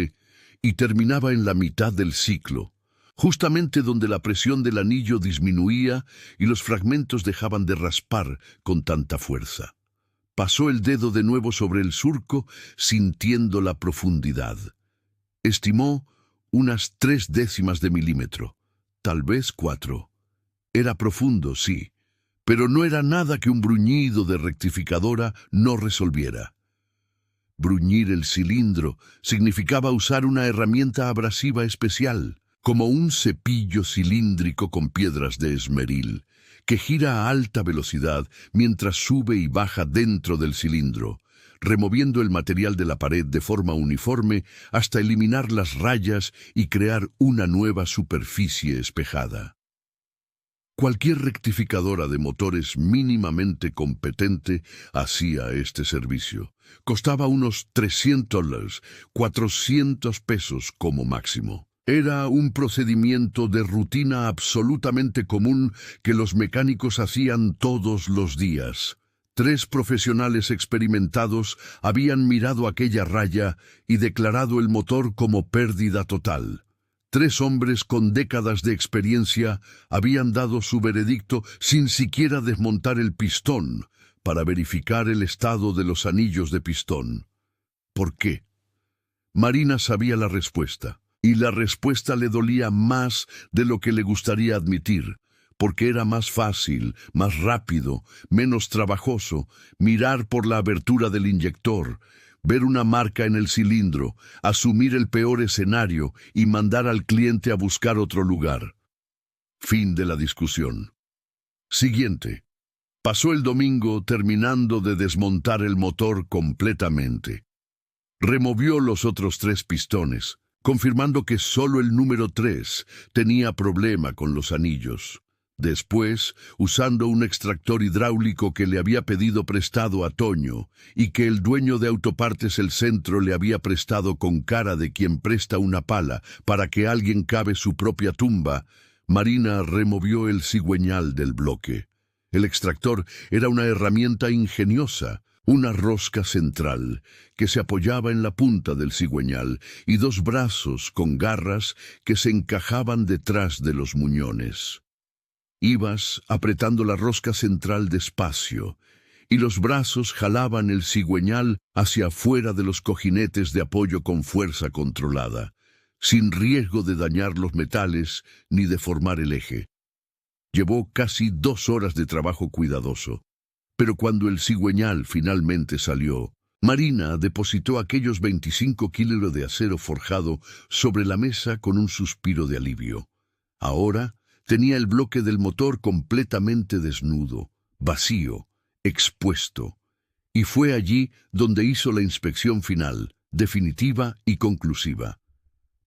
y terminaba en la mitad del ciclo, justamente donde la presión del anillo disminuía y los fragmentos dejaban de raspar con tanta fuerza. Pasó el dedo de nuevo sobre el surco, sintiendo la profundidad. Estimó unas 0,3 de milímetro, tal vez 4. Era profundo, sí, pero no era nada que un bruñido de rectificadora no resolviera. Bruñir el cilindro significaba usar una herramienta abrasiva especial, como un cepillo cilíndrico con piedras de esmeril, que gira a alta velocidad mientras sube y baja dentro del cilindro, removiendo el material de la pared de forma uniforme hasta eliminar las rayas y crear una nueva superficie espejada. Cualquier rectificadora de motores mínimamente competente hacía este servicio. Costaba unos $300, $400 como máximo. Era un procedimiento de rutina absolutamente común que los mecánicos hacían todos los días. 3 profesionales experimentados habían mirado aquella raya y declarado el motor como pérdida total. 3 hombres con décadas de experiencia habían dado su veredicto sin siquiera desmontar el pistón para verificar el estado de los anillos de pistón. ¿Por qué? Marina sabía la respuesta, y la respuesta le dolía más de lo que le gustaría admitir, porque era más fácil, más rápido, menos trabajoso mirar por la abertura del inyector, ver una marca en el cilindro, asumir el peor escenario y mandar al cliente a buscar otro lugar. Fin de la discusión. Siguiente. Pasó el domingo terminando de desmontar el motor completamente. Removió los otros 3 pistones, confirmando que solo el número 3 tenía problema con los anillos. Después, usando un extractor hidráulico que le había pedido prestado a Toño y que el dueño de Autopartes El Centro le había prestado con cara de quien presta una pala para que alguien cave su propia tumba, Marina removió el cigüeñal del bloque. El extractor era una herramienta ingeniosa, una rosca central que se apoyaba en la punta del cigüeñal y 2 brazos con garras que se encajaban detrás de los muñones. Ibas apretando la rosca central despacio, y los brazos jalaban el cigüeñal hacia afuera de los cojinetes de apoyo con fuerza controlada, sin riesgo de dañar los metales ni deformar el eje. Llevó casi 2 horas de trabajo cuidadoso, pero cuando el cigüeñal finalmente salió, Marina depositó aquellos 25 kilos de acero forjado sobre la mesa con un suspiro de alivio. Ahora tenía el bloque del motor completamente desnudo, vacío, expuesto, y fue allí donde hizo la inspección final, definitiva y conclusiva.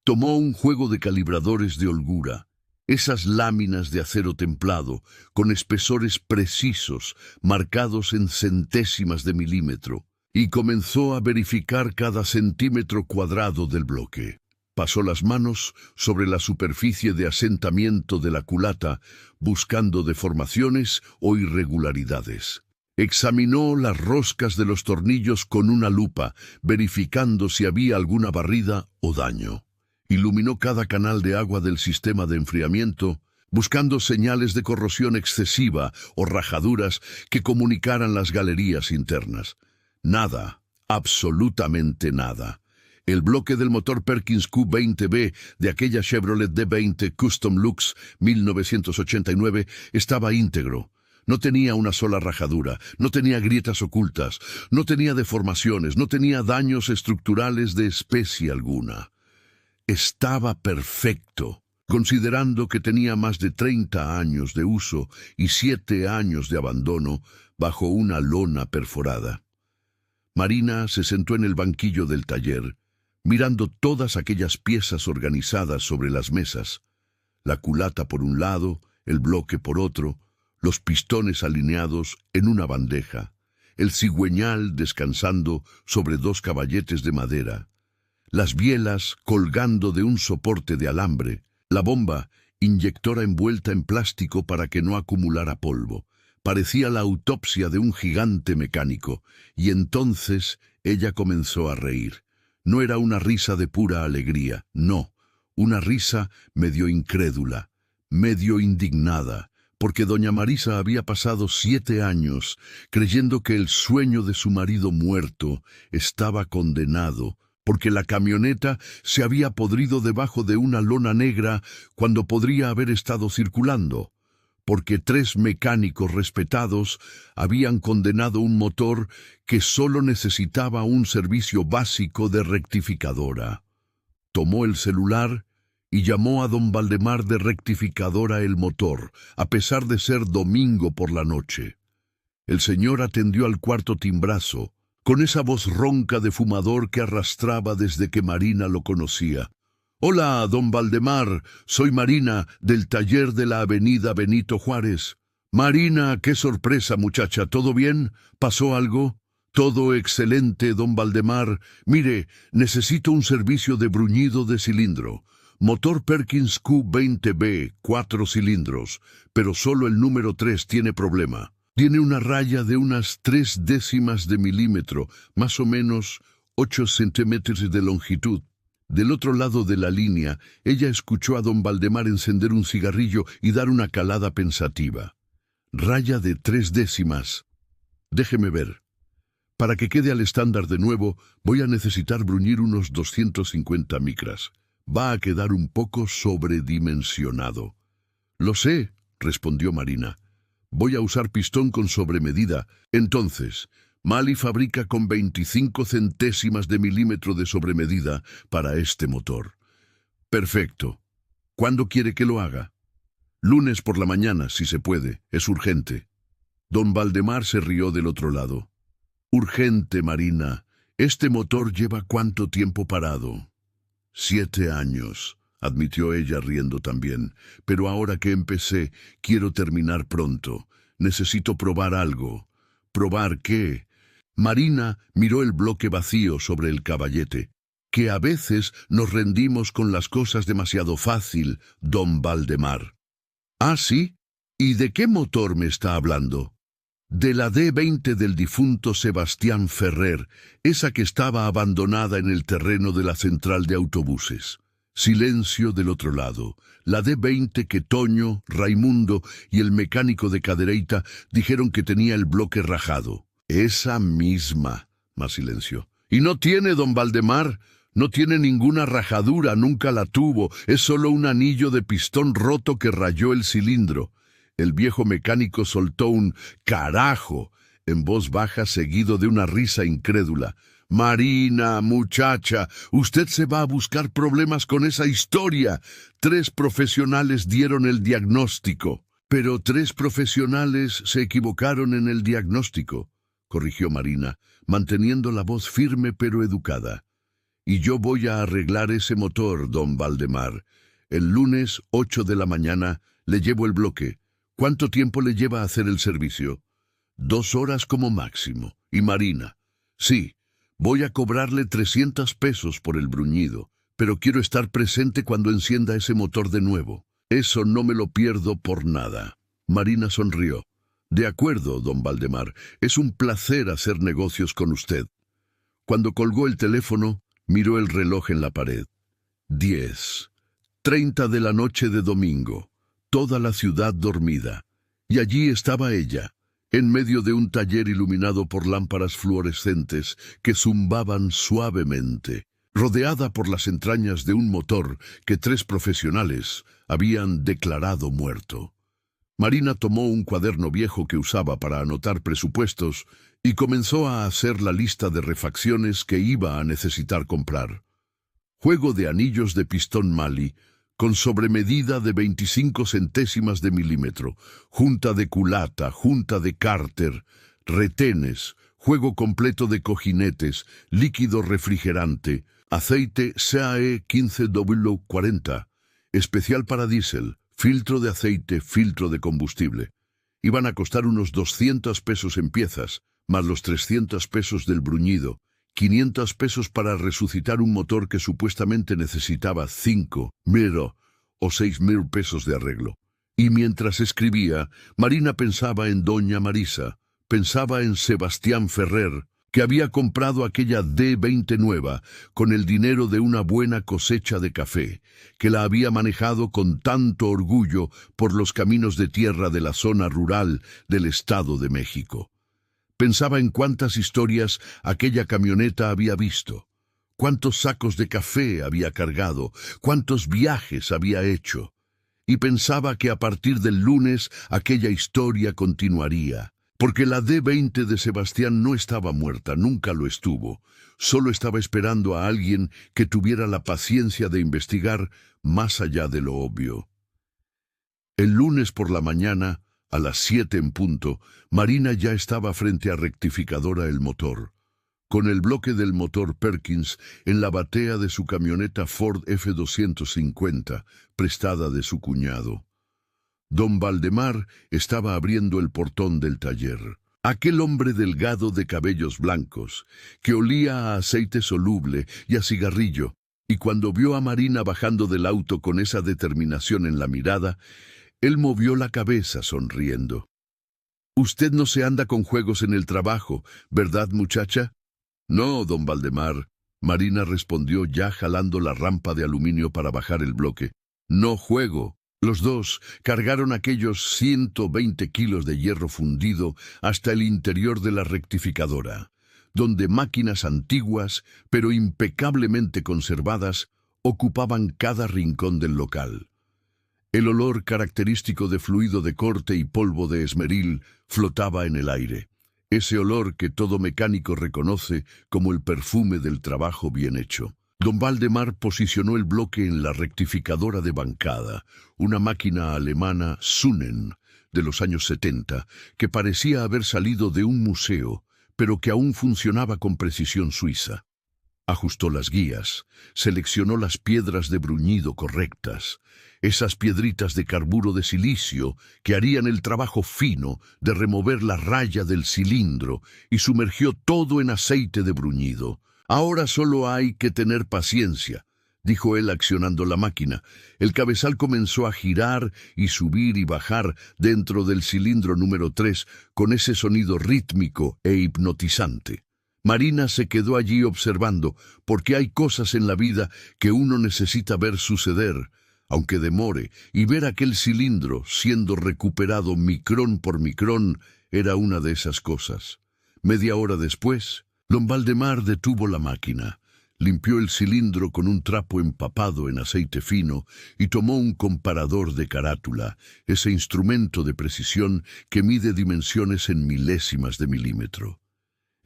Tomó un juego de calibradores de holgura, esas láminas de acero templado, con espesores precisos, marcados en centésimas de milímetro, y comenzó a verificar cada centímetro cuadrado del bloque. Pasó las manos sobre la superficie de asentamiento de la culata, buscando deformaciones o irregularidades. Examinó las roscas de los tornillos con una lupa, verificando si había alguna barrida o daño. Iluminó cada canal de agua del sistema de enfriamiento, buscando señales de corrosión excesiva o rajaduras que comunicaran las galerías internas. Nada, absolutamente nada. El bloque del motor Perkins Q20B de aquella Chevrolet D20 Custom Lux 1989 estaba íntegro. No tenía una sola rajadura, no tenía grietas ocultas, no tenía deformaciones, no tenía daños estructurales de especie alguna. Estaba perfecto, considerando que tenía más de 30 años de uso y 7 años de abandono bajo una lona perforada. Marina se sentó en el banquillo del taller, mirando todas aquellas piezas organizadas sobre las mesas, la culata por un lado, el bloque por otro, los pistones alineados en una bandeja, el cigüeñal descansando sobre 2 caballetes de madera, las bielas colgando de un soporte de alambre, la bomba inyectora envuelta en plástico para que no acumulara polvo. Parecía la autopsia de un gigante mecánico, y entonces ella comenzó a reír. No era una risa de pura alegría, no, una risa medio incrédula, medio indignada, porque doña Marisa había pasado 7 años creyendo que el sueño de su marido muerto estaba condenado, porque la camioneta se había podrido debajo de una lona negra cuando podría haber estado circulando, porque 3 mecánicos respetados habían condenado un motor que solo necesitaba un servicio básico de rectificadora. Tomó el celular y llamó a don Valdemar de Rectificadora El Motor, a pesar de ser domingo por la noche. El señor atendió al cuarto timbrazo, con esa voz ronca de fumador que arrastraba desde que Marina lo conocía. «Hola, don Valdemar, soy Marina, del taller de la avenida Benito Juárez». «Marina, qué sorpresa, muchacha, ¿todo bien? ¿Pasó algo?» «Todo excelente, don Valdemar. Mire, necesito un servicio de bruñido de cilindro. Motor Perkins Q20B, 4 cilindros, pero solo el número 3 tiene problema. Tiene una raya de unas 0,3 de milímetro, más o menos 8 centímetros de longitud». Del otro lado de la línea, ella escuchó a don Valdemar encender un cigarrillo y dar una calada pensativa. «Raya de 0,3. Déjeme ver. Para que quede al estándar de nuevo, voy a necesitar bruñir unos 250 micras. Va a quedar un poco sobredimensionado». «Lo sé», respondió Marina. «Voy a usar pistón con sobremedida. Entonces, Mali fabrica con 25 centésimas de milímetro de sobremedida para este motor». «Perfecto. ¿Cuándo quiere que lo haga?» «Lunes por la mañana, si se puede. Es urgente». Don Valdemar se rió del otro lado. «Urgente, Marina. ¿Este motor lleva cuánto tiempo parado?» 7 años, admitió ella riendo también. «Pero ahora que empecé, quiero terminar pronto. Necesito probar algo». «¿Probar qué?» Marina miró el bloque vacío sobre el caballete. «Que a veces nos rendimos con las cosas demasiado fácil, don Valdemar». «¿Ah, sí? ¿Y de qué motor me está hablando?» «De la D20 del difunto Sebastián Ferrer, esa que estaba abandonada en el terreno de la central de autobuses». Silencio del otro lado. La D20 que Toño, Raimundo y el mecánico de Cadereyta dijeron que tenía el bloque rajado. Esa misma. Más silencio. ¿Y no tiene, don Valdemar? No tiene ninguna rajadura, nunca la tuvo. Es solo un anillo de pistón roto que rayó el cilindro. El viejo mecánico soltó un «carajo» en voz baja seguido de una risa incrédula. Marina, muchacha, usted se va a buscar problemas con esa historia. 3 profesionales dieron el diagnóstico. Pero 3 profesionales se equivocaron en el diagnóstico, corrigió Marina, manteniendo la voz firme pero educada. Y yo voy a arreglar ese motor, don Valdemar. El lunes, 8 de la mañana, le llevo el bloque. ¿Cuánto tiempo le lleva a hacer el servicio? 2 horas como máximo. ¿Y Marina? Sí. Voy a cobrarle 300 pesos por el bruñido, pero quiero estar presente cuando encienda ese motor de nuevo. Eso no me lo pierdo por nada. Marina sonrió. De acuerdo, don Valdemar, es un placer hacer negocios con usted. Cuando colgó el teléfono, miró el reloj en la pared. 10:30 de la noche de domingo. Toda la ciudad dormida. Y allí estaba ella, en medio de un taller iluminado por lámparas fluorescentes que zumbaban suavemente, rodeada por las entrañas de un motor que 3 profesionales habían declarado muerto. Marina tomó un cuaderno viejo que usaba para anotar presupuestos y comenzó a hacer la lista de refacciones que iba a necesitar comprar. Juego de anillos de pistón Mali, con sobremedida de 25 centésimas de milímetro, junta de culata, junta de cárter, retenes, juego completo de cojinetes, líquido refrigerante, aceite SAE 15W40, especial para diésel, filtro de aceite, filtro de combustible. Iban a costar unos 200 pesos en piezas, más los 300 pesos del bruñido, 500 pesos para resucitar un motor que supuestamente necesitaba 5.000 o 6.000 pesos de arreglo. Y mientras escribía, Marina pensaba en doña Marisa, pensaba en Sebastián Ferrer, que había comprado aquella D20 nueva con el dinero de una buena cosecha de café, que la había manejado con tanto orgullo por los caminos de tierra de la zona rural del Estado de México. Pensaba en cuántas historias aquella camioneta había visto, cuántos sacos de café había cargado, cuántos viajes había hecho. Y pensaba que a partir del lunes aquella historia continuaría, porque la D20 de Sebastián no estaba muerta, nunca lo estuvo. Solo estaba esperando a alguien que tuviera la paciencia de investigar más allá de lo obvio. El lunes por la mañana, a las 7 en punto, Marina ya estaba frente a Rectificadora El Motor, con el bloque del motor Perkins en la batea de su camioneta Ford F-250, prestada de su cuñado. Don Valdemar estaba abriendo el portón del taller. Aquel hombre delgado de cabellos blancos, que olía a aceite soluble y a cigarrillo, y cuando vio a Marina bajando del auto con esa determinación en la mirada, él movió la cabeza sonriendo. «Usted no se anda con juegos en el trabajo, ¿verdad, muchacha?» «No, don Valdemar», Marina respondió ya jalando la rampa de aluminio para bajar el bloque. «No juego». Los dos cargaron aquellos 120 kilos de hierro fundido hasta el interior de la rectificadora, donde máquinas antiguas, pero impecablemente conservadas, ocupaban cada rincón del local. El olor característico de fluido de corte y polvo de esmeril flotaba en el aire, ese olor que todo mecánico reconoce como el perfume del trabajo bien hecho. Don Valdemar posicionó el bloque en la rectificadora de bancada, una máquina alemana Sunnen de los años 70, que parecía haber salido de un museo, pero que aún funcionaba con precisión suiza. Ajustó las guías, seleccionó las piedras de bruñido correctas, esas piedritas de carburo de silicio que harían el trabajo fino de remover la raya del cilindro, y sumergió todo en aceite de bruñido. «Ahora solo hay que tener paciencia», dijo él accionando la máquina. El cabezal comenzó a girar y subir y bajar dentro del cilindro número 3 con ese sonido rítmico e hipnotizante. Marina se quedó allí observando, porque hay cosas en la vida que uno necesita ver suceder, aunque demore, y ver aquel cilindro siendo recuperado micrón por micrón era una de esas cosas. Media hora después, don Valdemar detuvo la máquina, limpió el cilindro con un trapo empapado en aceite fino y tomó un comparador de carátula, ese instrumento de precisión que mide dimensiones en milésimas de milímetro.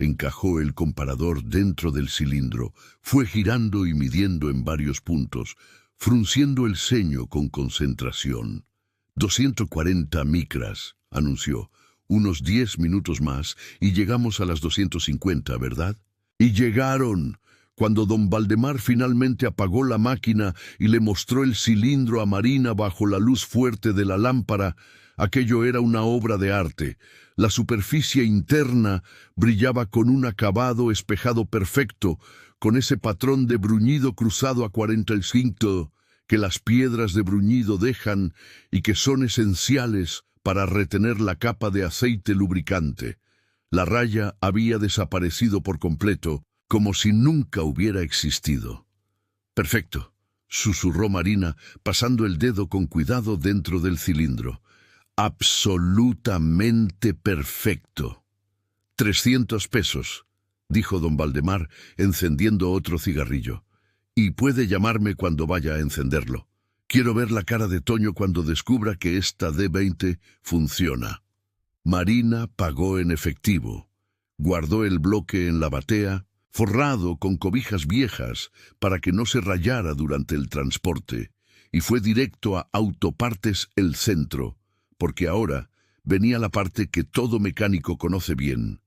Encajó el comparador dentro del cilindro, fue girando y midiendo en varios puntos, frunciendo el ceño con concentración. 240 micras, anunció. Unos 10 minutos más y llegamos a las 250, ¿verdad? Y llegaron. Cuando don Valdemar finalmente apagó la máquina y le mostró el cilindro a Marina bajo la luz fuerte de la lámpara, aquello era una obra de arte. La superficie interna brillaba con un acabado espejado perfecto, con ese patrón de bruñido cruzado a 45 que las piedras de bruñido dejan y que son esenciales para retener la capa de aceite lubricante. La raya había desaparecido por completo, como si nunca hubiera existido. «Perfecto», susurró Marina, pasando el dedo con cuidado dentro del cilindro. «Absolutamente perfecto». 300 pesos, dijo don Valdemar, encendiendo otro cigarrillo. «Y puede llamarme cuando vaya a encenderlo. Quiero ver la cara de Toño cuando descubra que esta D20 funciona». Marina pagó en efectivo. Guardó el bloque en la batea, forrado con cobijas viejas para que no se rayara durante el transporte, y fue directo a Autopartes El Centro, porque ahora venía la parte que todo mecánico conoce bien: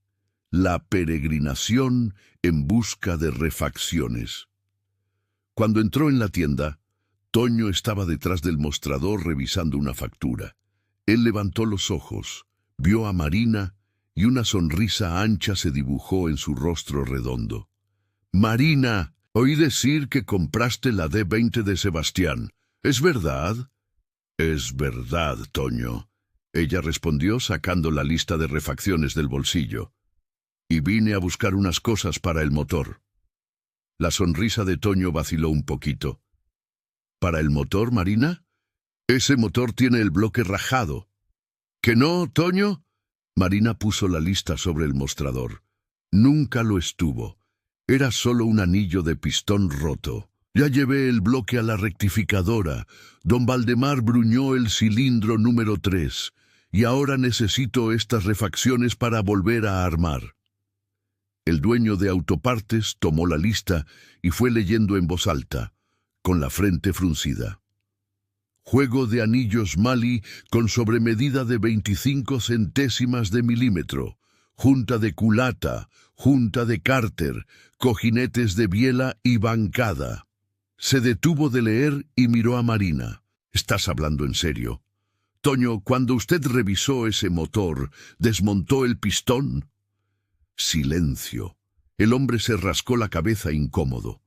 la peregrinación en busca de refacciones. Cuando entró en la tienda, Toño estaba detrás del mostrador revisando una factura. Él levantó los ojos, vio a Marina y una sonrisa ancha se dibujó en su rostro redondo. «Marina, oí decir que compraste la D20 de Sebastián. ¿Es verdad?» «Es verdad, Toño», ella respondió sacando la lista de refacciones del bolsillo. «Y vine a buscar unas cosas para el motor». La sonrisa de Toño vaciló un poquito. «¿Para el motor, Marina? Ese motor tiene el bloque rajado». «¿Que no, Toño?» Marina puso la lista sobre el mostrador. «Nunca lo estuvo. Era solo un anillo de pistón roto. Ya llevé el bloque a la rectificadora. Don Valdemar bruñó el cilindro número 3. Y ahora necesito estas refacciones para volver a armar». El dueño de Autopartes tomó la lista y fue leyendo en voz alta, con la frente fruncida. «Juego de anillos Mali con sobremedida de 25 centésimas de milímetro, junta de culata, junta de cárter, cojinetes de biela y bancada». Se detuvo de leer y miró a Marina. «¿Estás hablando en serio? Toño, cuando usted revisó ese motor, ¿desmontó el pistón?» Silencio. El hombre se rascó la cabeza incómodo.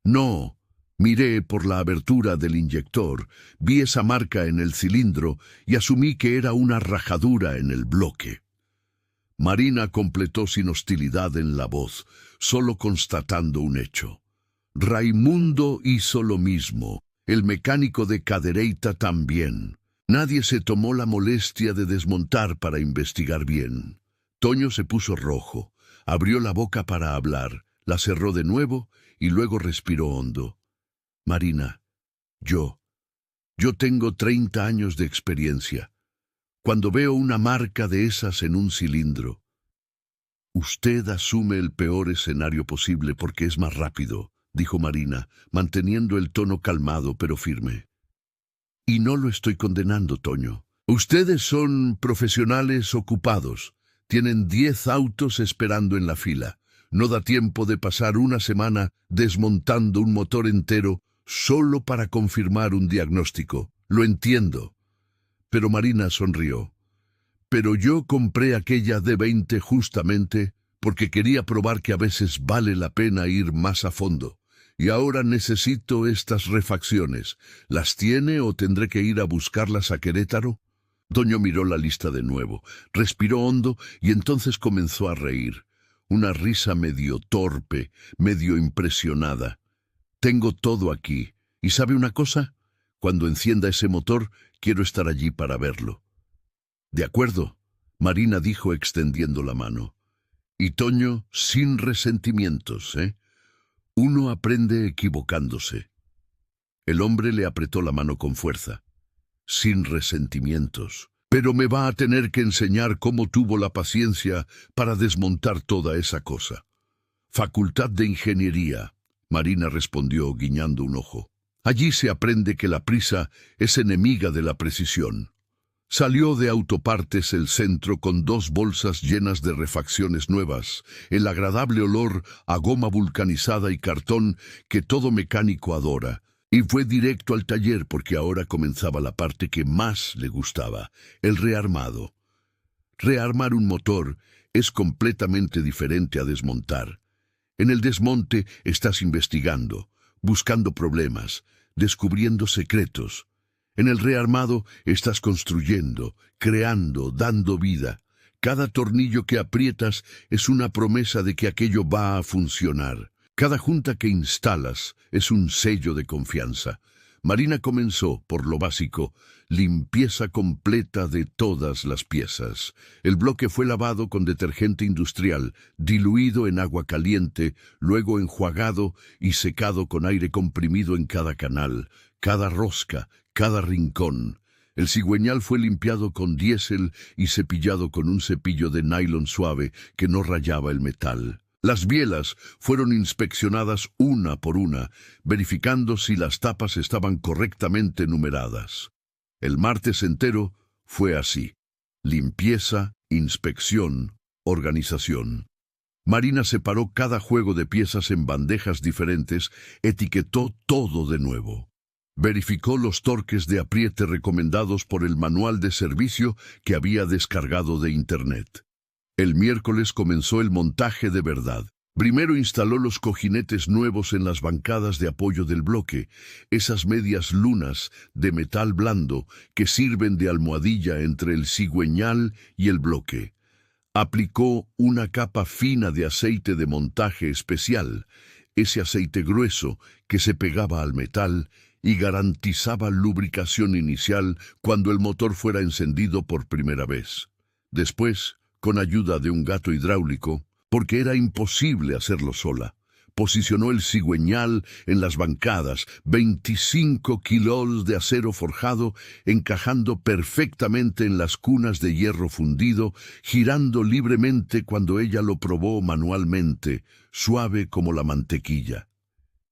«No». Miré por la abertura del inyector, vi esa marca en el cilindro y asumí que era una rajadura en el bloque. Marina completó sin hostilidad en la voz, solo constatando un hecho. Raimundo hizo lo mismo, el mecánico de Cadereyta también. Nadie se tomó la molestia de desmontar para investigar bien. Toño se puso rojo, abrió la boca para hablar, la cerró de nuevo y luego respiró hondo. «Marina, yo tengo 30 años de experiencia. Cuando veo una marca de esas en un cilindro, usted asume el peor escenario posible porque es más rápido», dijo Marina, manteniendo el tono calmado pero firme. «Y no lo estoy condenando, Toño. Ustedes son profesionales ocupados. Tienen 10 autos esperando en la fila. No da tiempo de pasar una semana desmontando un motor entero solo para confirmar un diagnóstico. Lo entiendo». Pero Marina sonrió. «Pero yo compré aquella D20 justamente porque quería probar que a veces vale la pena ir más a fondo. Y ahora necesito estas refacciones. ¿Las tiene o tendré que ir a buscarlas a Querétaro?» Toño miró la lista de nuevo, respiró hondo y entonces comenzó a reír. una risa medio torpe, medio impresionada. «Tengo todo aquí. ¿Y sabe una cosa? Cuando encienda ese motor, quiero estar allí para verlo». «De acuerdo», Marina dijo extendiendo la mano. «Y Toño, sin resentimientos, ¿eh? Uno aprende equivocándose». El hombre le apretó la mano con fuerza. «Sin resentimientos. Pero me va a tener que enseñar cómo tuvo la paciencia para desmontar toda esa cosa». «Facultad de Ingeniería», Marina respondió guiñando un ojo. «Allí se aprende que la prisa es enemiga de la precisión». Salió de Autopartes El Centro con 2 bolsas llenas de refacciones nuevas, el agradable olor a goma vulcanizada y cartón que todo mecánico adora, y fue directo al taller porque ahora comenzaba la parte que más le gustaba, el rearmado. Rearmar un motor es completamente diferente a desmontar. En el desmonte estás investigando, buscando problemas, descubriendo secretos. En el rearmado estás construyendo, creando, dando vida. Cada tornillo que aprietas es una promesa de que aquello va a funcionar. Cada junta que instalas es un sello de confianza. Marina comenzó, por lo básico, limpieza completa de todas las piezas. El bloque fue lavado con detergente industrial, diluido en agua caliente, luego enjuagado y secado con aire comprimido en cada canal, cada rosca, cada rincón. El cigüeñal fue limpiado con diésel y cepillado con un cepillo de nylon suave que no rayaba el metal. Las bielas fueron inspeccionadas una por una, verificando si las tapas estaban correctamente numeradas. El martes entero fue así: limpieza, inspección, organización. Marina separó cada juego de piezas en bandejas diferentes, etiquetó todo de nuevo. Verificó los torques de apriete recomendados por el manual de servicio que había descargado de Internet. El miércoles comenzó el montaje de verdad. Primero instaló los cojinetes nuevos en las bancadas de apoyo del bloque, esas medias lunas de metal blando que sirven de almohadilla entre el cigüeñal y el bloque. Aplicó una capa fina de aceite de montaje especial, ese aceite grueso que se pegaba al metal y garantizaba lubricación inicial cuando el motor fuera encendido por primera vez. Después, con ayuda de un gato hidráulico, porque era imposible hacerlo sola, posicionó el cigüeñal en las bancadas, 25 kilos de acero forjado encajando perfectamente en las cunas de hierro fundido, girando libremente cuando ella lo probó manualmente, suave como la mantequilla.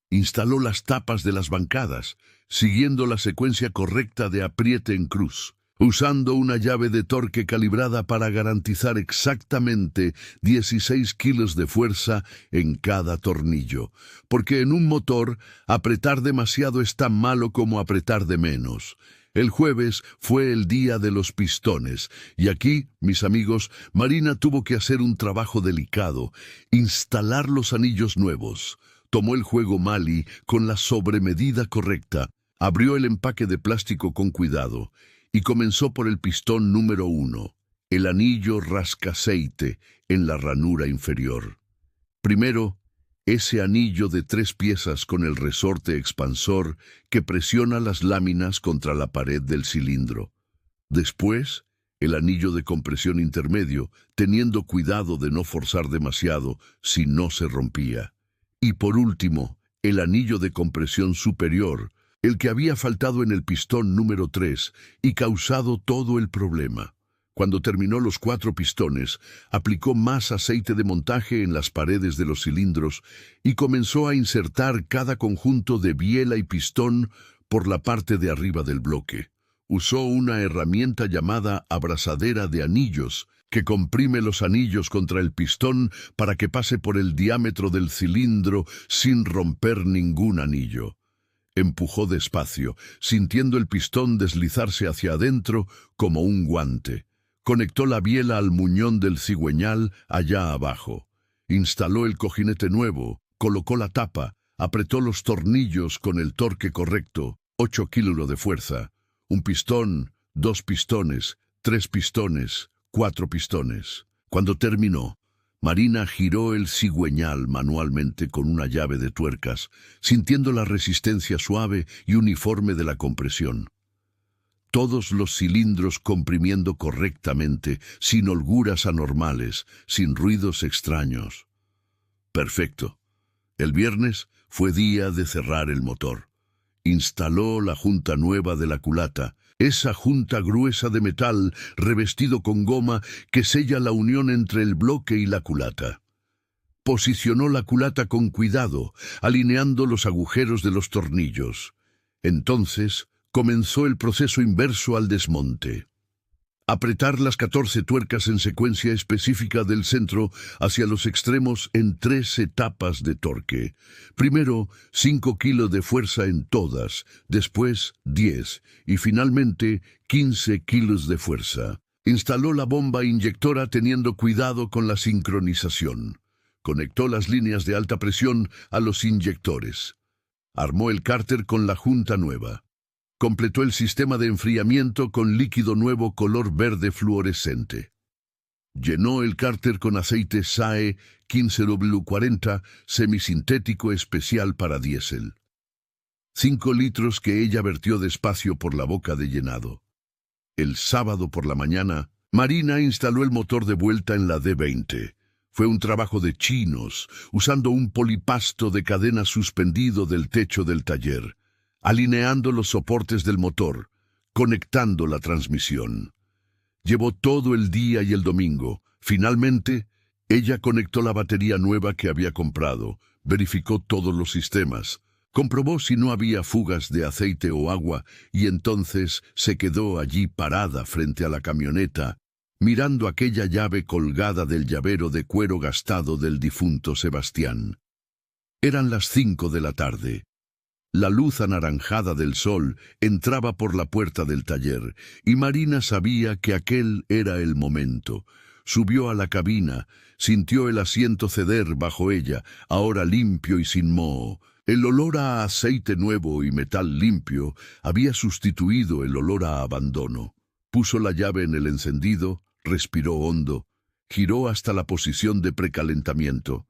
Instaló las tapas de las bancadas, siguiendo la secuencia correcta de apriete en cruz, usando una llave de torque calibrada para garantizar exactamente 16 kilos de fuerza en cada tornillo, porque en un motor apretar demasiado es tan malo como apretar de menos. El jueves fue el día de los pistones, y aquí, mis amigos, Marina tuvo que hacer un trabajo delicado, instalar los anillos nuevos. Tomó el juego Mali con la sobremedida correcta, abrió el empaque de plástico con cuidado y comenzó por el pistón número 1, el anillo rascaceite en la ranura inferior. Primero, ese anillo de 3 piezas con el resorte expansor que presiona las láminas contra la pared del cilindro. Después, el anillo de compresión intermedio, teniendo cuidado de no forzar demasiado si no se rompía. Y por último, el anillo de compresión superior, el que había faltado en el pistón número 3 y causado todo el problema. Cuando terminó los 4 pistones, aplicó más aceite de montaje en las paredes de los cilindros y comenzó a insertar cada conjunto de biela y pistón por la parte de arriba del bloque. Usó una herramienta llamada abrazadera de anillos, que comprime los anillos contra el pistón para que pase por el diámetro del cilindro sin romper ningún anillo. Empujó despacio, sintiendo el pistón deslizarse hacia adentro como un guante. Conectó la biela al muñón del cigüeñal allá abajo. Instaló el cojinete nuevo, colocó la tapa, apretó los tornillos con el torque correcto, 8 kilos de fuerza. Un pistón, 2 pistones, 3 pistones, 4 pistones. Cuando terminó, Marina giró el cigüeñal manualmente con una llave de tuercas, sintiendo la resistencia suave y uniforme de la compresión. Todos los cilindros comprimiendo correctamente, sin holguras anormales, sin ruidos extraños. Perfecto. El viernes fue día de cerrar el motor. Instaló la junta nueva de la culata, esa junta gruesa de metal revestido con goma que sella la unión entre el bloque y la culata. Posicionó la culata con cuidado, alineando los agujeros de los tornillos. Entonces comenzó el proceso inverso al desmonte. Apretar las 14 tuercas en secuencia específica del centro hacia los extremos en 3 etapas de torque. Primero, 5 kilos de fuerza en todas, después 10 y finalmente 15 kilos de fuerza. Instaló la bomba inyectora teniendo cuidado con la sincronización. Conectó las líneas de alta presión a los inyectores. Armó el cárter con la junta nueva. Completó el sistema de enfriamiento con líquido nuevo color verde fluorescente. Llenó el cárter con aceite SAE 15W40 semisintético especial para diésel. 5 litros que ella vertió despacio por la boca de llenado. El sábado por la mañana, Marina instaló el motor de vuelta en la D20. Fue un trabajo de chinos, usando un polipasto de cadena suspendido del techo del taller, alineando los soportes del motor, conectando la transmisión. Llevó todo el día y el domingo. Finalmente, ella conectó la batería nueva que había comprado, verificó todos los sistemas, comprobó si no había fugas de aceite o agua y entonces se quedó allí parada frente a la camioneta, mirando aquella llave colgada del llavero de cuero gastado del difunto Sebastián. Eran las 5 de la tarde. La luz anaranjada del sol entraba por la puerta del taller, y Marina sabía que aquel era el momento. Subió a la cabina, sintió el asiento ceder bajo ella, ahora limpio y sin moho. El olor a aceite nuevo y metal limpio había sustituido el olor a abandono. Puso la llave en el encendido, respiró hondo, giró hasta la posición de precalentamiento.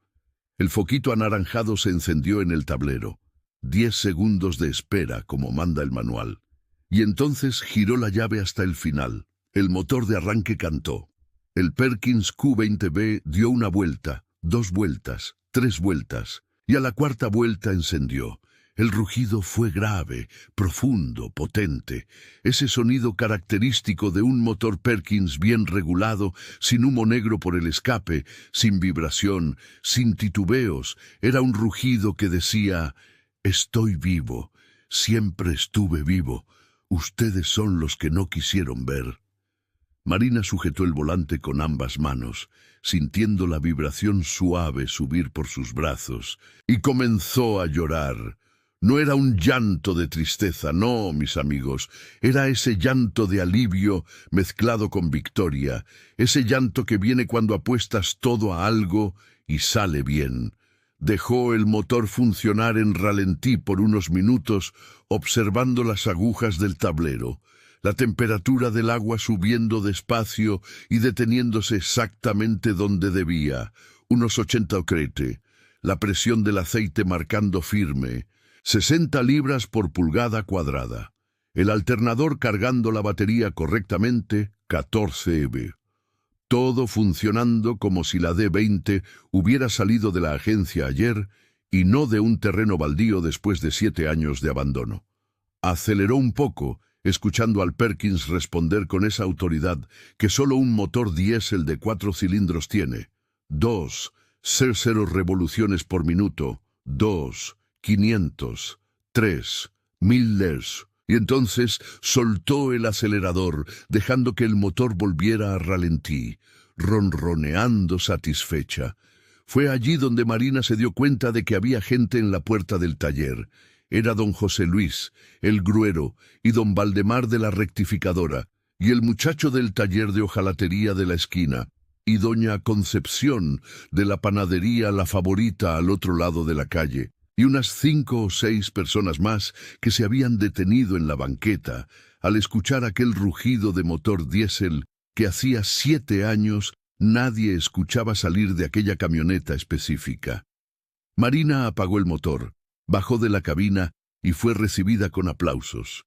El foquito anaranjado se encendió en el tablero. 10 segundos de espera, como manda el manual. Y entonces giró la llave hasta el final. El motor de arranque cantó. El Perkins Q20B dio una vuelta, 2 vueltas, 3 vueltas, y a la 4ª vuelta encendió. El rugido fue grave, profundo, potente. Ese sonido característico de un motor Perkins bien regulado, sin humo negro por el escape, sin vibración, sin titubeos. Era un rugido que decía: «Estoy vivo, siempre estuve vivo. Ustedes son los que no quisieron ver». Marina sujetó el volante con ambas manos, sintiendo la vibración suave subir por sus brazos, y comenzó a llorar. No era un llanto de tristeza, no, mis amigos, era ese llanto de alivio mezclado con victoria, ese llanto que viene cuando apuestas todo a algo y sale bien. Dejó el motor funcionar en ralentí por unos minutos, observando las agujas del tablero, la temperatura del agua subiendo despacio y deteniéndose exactamente donde debía, unos 80 ocrete, la presión del aceite marcando firme, 60 libras por pulgada cuadrada, el alternador cargando la batería correctamente, 14 EB. Todo funcionando como si la D20 hubiera salido de la agencia ayer y no de un terreno baldío después de 7 años de abandono. Aceleró un poco, escuchando al Perkins responder con esa autoridad que solo un motor diésel de 4 cilindros tiene. 0 revoluciones por minuto, 500, 1000 LES. Y entonces soltó el acelerador, dejando que el motor volviera a ralentí, ronroneando satisfecha. Fue allí donde Marina se dio cuenta de que había gente en la puerta del taller. Era don José Luis, el gruero, y don Valdemar de la rectificadora, y el muchacho del taller de hojalatería de la esquina, y doña Concepción de la panadería La Favorita al otro lado de la calle, y unas 5 o 6 personas más que se habían detenido en la banqueta al escuchar aquel rugido de motor diésel que hacía 7 años Nadie escuchaba salir de aquella camioneta específica. Marina apagó el motor, bajó de la cabina y fue recibida con aplausos.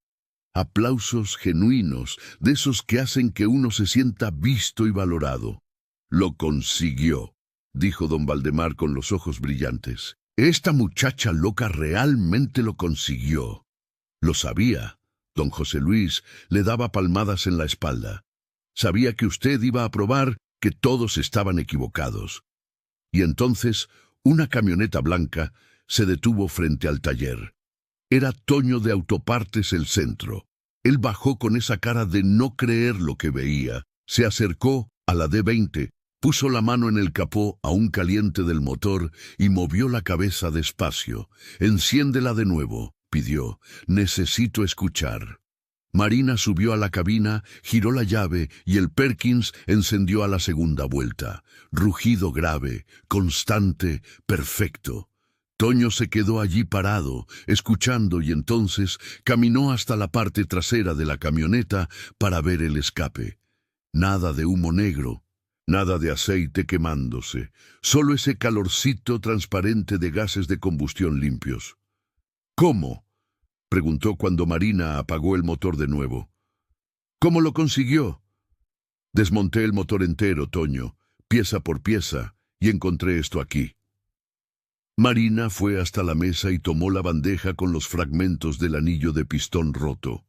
Aplausos genuinos, de esos que hacen que uno se sienta visto y valorado. «Lo consiguió», dijo don Valdemar con los ojos brillantes. «Esta muchacha loca realmente lo consiguió». Lo sabía. Don José Luis le daba palmadas en la espalda. Sabía que usted iba a probar que todos estaban equivocados. Y entonces, una camioneta blanca se detuvo frente al taller. Era Toño de Autopartes El Centro. Él bajó con esa cara de no creer lo que veía. Se acercó a la D20, puso la mano en el capó aún caliente del motor y movió la cabeza despacio. «Enciéndela de nuevo», pidió. «Necesito escuchar». Marina subió a la cabina, giró la llave y el Perkins encendió a la segunda vuelta. Rugido grave, constante, perfecto. Toño se quedó allí parado, escuchando, y entonces caminó hasta la parte trasera de la camioneta para ver el escape. Nada de humo negro, nada de aceite quemándose, solo ese calorcito transparente de gases de combustión limpios. «¿Cómo?», preguntó cuando Marina apagó el motor de nuevo. «¿Cómo lo consiguió?». «Desmonté el motor entero, Toño, pieza por pieza, y encontré esto aquí». Marina fue hasta la mesa y tomó la bandeja con los fragmentos del anillo de pistón roto.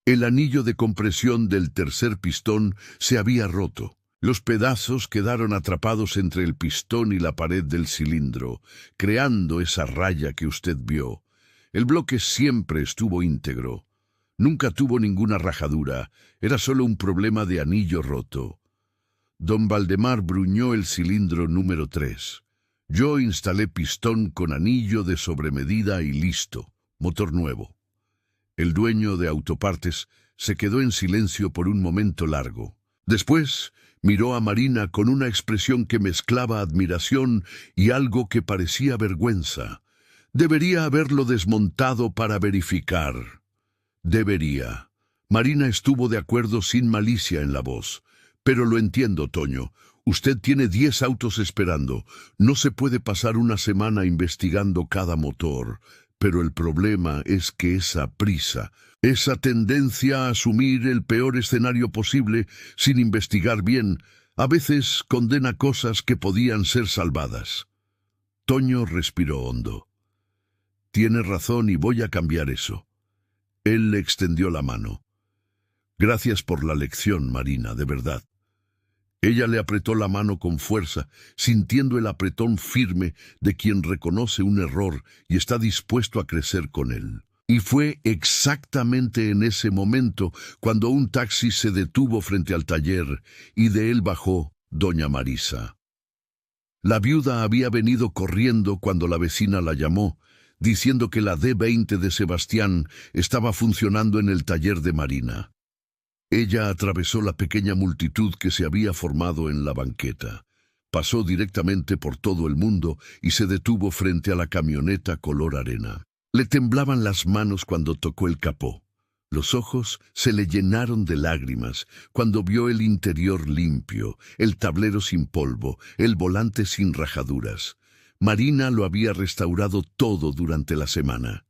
El anillo de compresión del tercer pistón se había roto. Los pedazos quedaron atrapados entre el pistón y la pared del cilindro, creando esa raya que usted vio. El bloque siempre estuvo íntegro. Nunca tuvo ninguna rajadura. Era solo un problema de anillo roto. Don Valdemar bruñó el cilindro número 3. Yo instalé pistón con anillo de sobremedida y listo. Motor nuevo. El dueño de Autopartes se quedó en silencio por un momento largo. Después miró a Marina con una expresión que mezclaba admiración y algo que parecía vergüenza. Debería haberlo desmontado para verificar. Debería. Marina estuvo de acuerdo sin malicia en la voz. Pero lo entiendo, Toño. Usted tiene 10 autos esperando. No se puede pasar una semana investigando cada motor. Pero el problema es que esa prisa, esa tendencia a asumir el peor escenario posible sin investigar bien, a veces condena cosas que podían ser salvadas. Toño respiró hondo. «Tiene razón y voy a cambiar eso». Él le extendió la mano. «Gracias por la lección, Marina, de verdad». Ella le apretó la mano con fuerza, sintiendo el apretón firme de quien reconoce un error y está dispuesto a crecer con él. Y fue exactamente en ese momento cuando un taxi se detuvo frente al taller y de él bajó doña Marisa. La viuda había venido corriendo cuando la vecina la llamó, diciendo que la D20 de Sebastián estaba funcionando en el taller de Marina. Ella atravesó la pequeña multitud que se había formado en la banqueta. Pasó directamente por todo el mundo y se detuvo frente a la camioneta color arena. Le temblaban las manos cuando tocó el capó. Los ojos se le llenaron de lágrimas cuando vio el interior limpio, el tablero sin polvo, el volante sin rajaduras. Marina lo había restaurado todo durante la semana.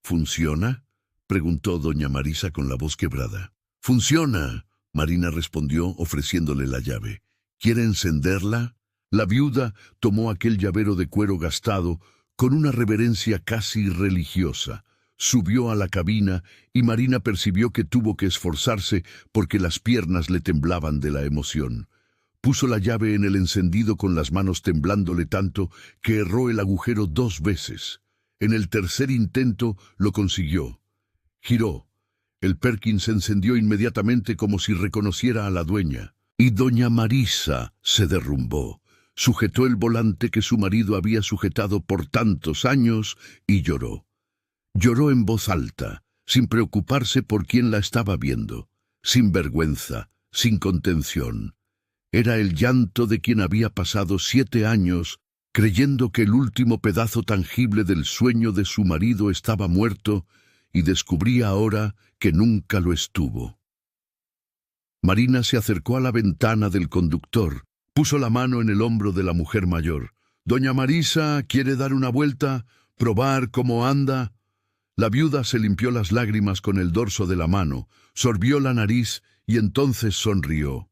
«¿Funciona?», preguntó doña Marisa con la voz quebrada. «Funciona», Marina respondió ofreciéndole la llave. «¿Quiere encenderla?». La viuda tomó aquel llavero de cuero gastado con una reverencia casi religiosa. Subió a la cabina y Marina percibió que tuvo que esforzarse porque las piernas le temblaban de la emoción. Puso la llave en el encendido con las manos temblándole tanto que erró el agujero 2 veces. En el tercer intento lo consiguió. Giró. El Perkins se encendió inmediatamente como si reconociera a la dueña. Y doña Marisa se derrumbó. Sujetó el volante que su marido había sujetado por tantos años y lloró. Lloró en voz alta, sin preocuparse por quién la estaba viendo, sin vergüenza, sin contención. Era el llanto de quien había pasado 7 años creyendo que el último pedazo tangible del sueño de su marido estaba muerto y descubría ahora que nunca lo estuvo. Marina se acercó a la ventana del conductor, puso la mano en el hombro de la mujer mayor. «Doña Marisa, ¿quiere dar una vuelta? ¿Probar cómo anda?» La viuda se limpió las lágrimas con el dorso de la mano, sorbió la nariz y entonces sonrió.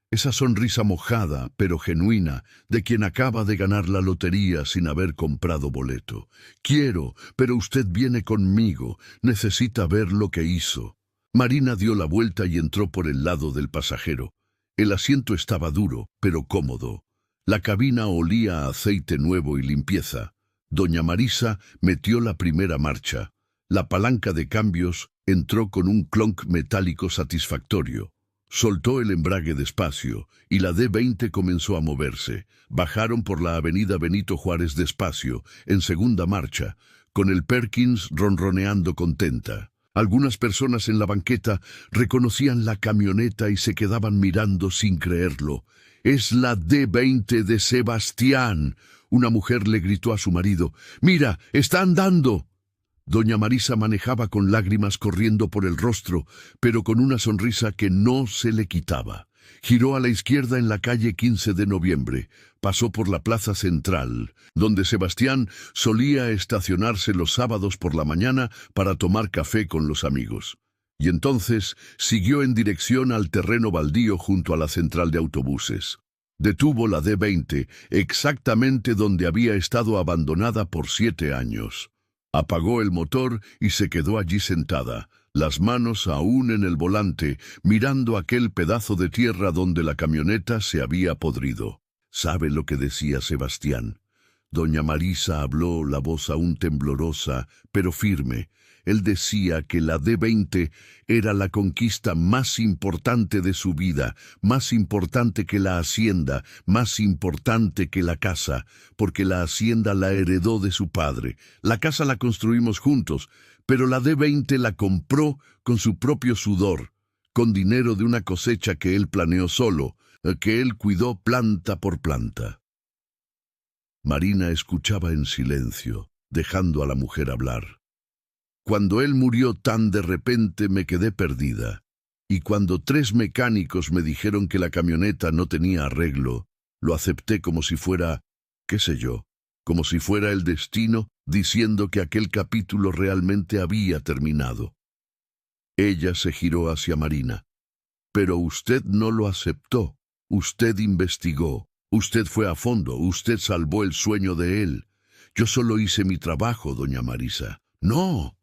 Esa sonrisa mojada, pero genuina, de quien acaba de ganar la lotería sin haber comprado boleto. «Quiero, pero usted viene conmigo. Necesita ver lo que hizo». Marina dio la vuelta y entró por el lado del pasajero. El asiento estaba duro, pero cómodo. La cabina olía a aceite nuevo y limpieza. Doña Marisa metió la primera marcha. La palanca de cambios entró con un clonk metálico satisfactorio. Soltó el embrague despacio y la D20 comenzó a moverse. Bajaron por la avenida Benito Juárez despacio, en segunda marcha, con el Perkins ronroneando contenta. Algunas personas en la banqueta reconocían la camioneta y se quedaban mirando sin creerlo. «¡Es la D20 de Sebastián!», una mujer le gritó a su marido. «¡Mira, está andando!». Doña Marisa manejaba con lágrimas corriendo por el rostro, pero con una sonrisa que no se le quitaba. Giró a la izquierda en la calle 15 de noviembre. Pasó por la plaza central, donde Sebastián solía estacionarse los sábados por la mañana para tomar café con los amigos. Y entonces siguió en dirección al terreno baldío junto a la central de autobuses. Detuvo la D20 exactamente donde había estado abandonada por 7 años. Apagó el motor y se quedó allí sentada, las manos aún en el volante, mirando aquel pedazo de tierra donde la camioneta se había podrido. ¿Sabe lo que decía Sebastián? Doña Marisa habló, la voz aún temblorosa, pero firme. Él decía que la D20 era la conquista más importante de su vida, más importante que la hacienda, más importante que la casa, porque la hacienda la heredó de su padre. La casa la construimos juntos, pero la D20 la compró con su propio sudor, con dinero de una cosecha que él planeó solo, que él cuidó planta por planta. Marina escuchaba en silencio, dejando a la mujer hablar. Cuando él murió tan de repente me quedé perdida, y cuando 3 mecánicos me dijeron que la camioneta no tenía arreglo, lo acepté como si fuera, qué sé yo, como si fuera el destino diciendo que aquel capítulo realmente había terminado. Ella se giró hacia Marina. Pero usted no lo aceptó, usted investigó, usted fue a fondo, usted salvó el sueño de él. Yo solo hice mi trabajo, doña Marisa. No.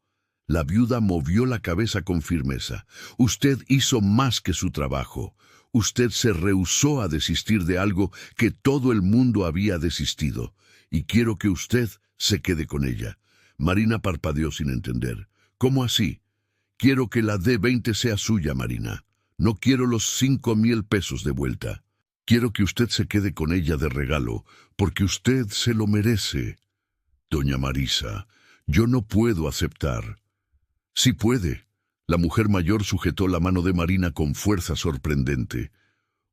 La viuda movió la cabeza con firmeza. Usted hizo más que su trabajo. Usted se rehusó a desistir de algo que todo el mundo había desistido. Y quiero que usted se quede con ella. Marina parpadeó sin entender. ¿Cómo así? Quiero que la D20 sea suya, Marina. No quiero los 5,000 pesos de vuelta. Quiero que usted se quede con ella de regalo, porque usted se lo merece. Doña Marisa, yo no puedo aceptar. Sí puede. La mujer mayor sujetó la mano de Marina con fuerza sorprendente.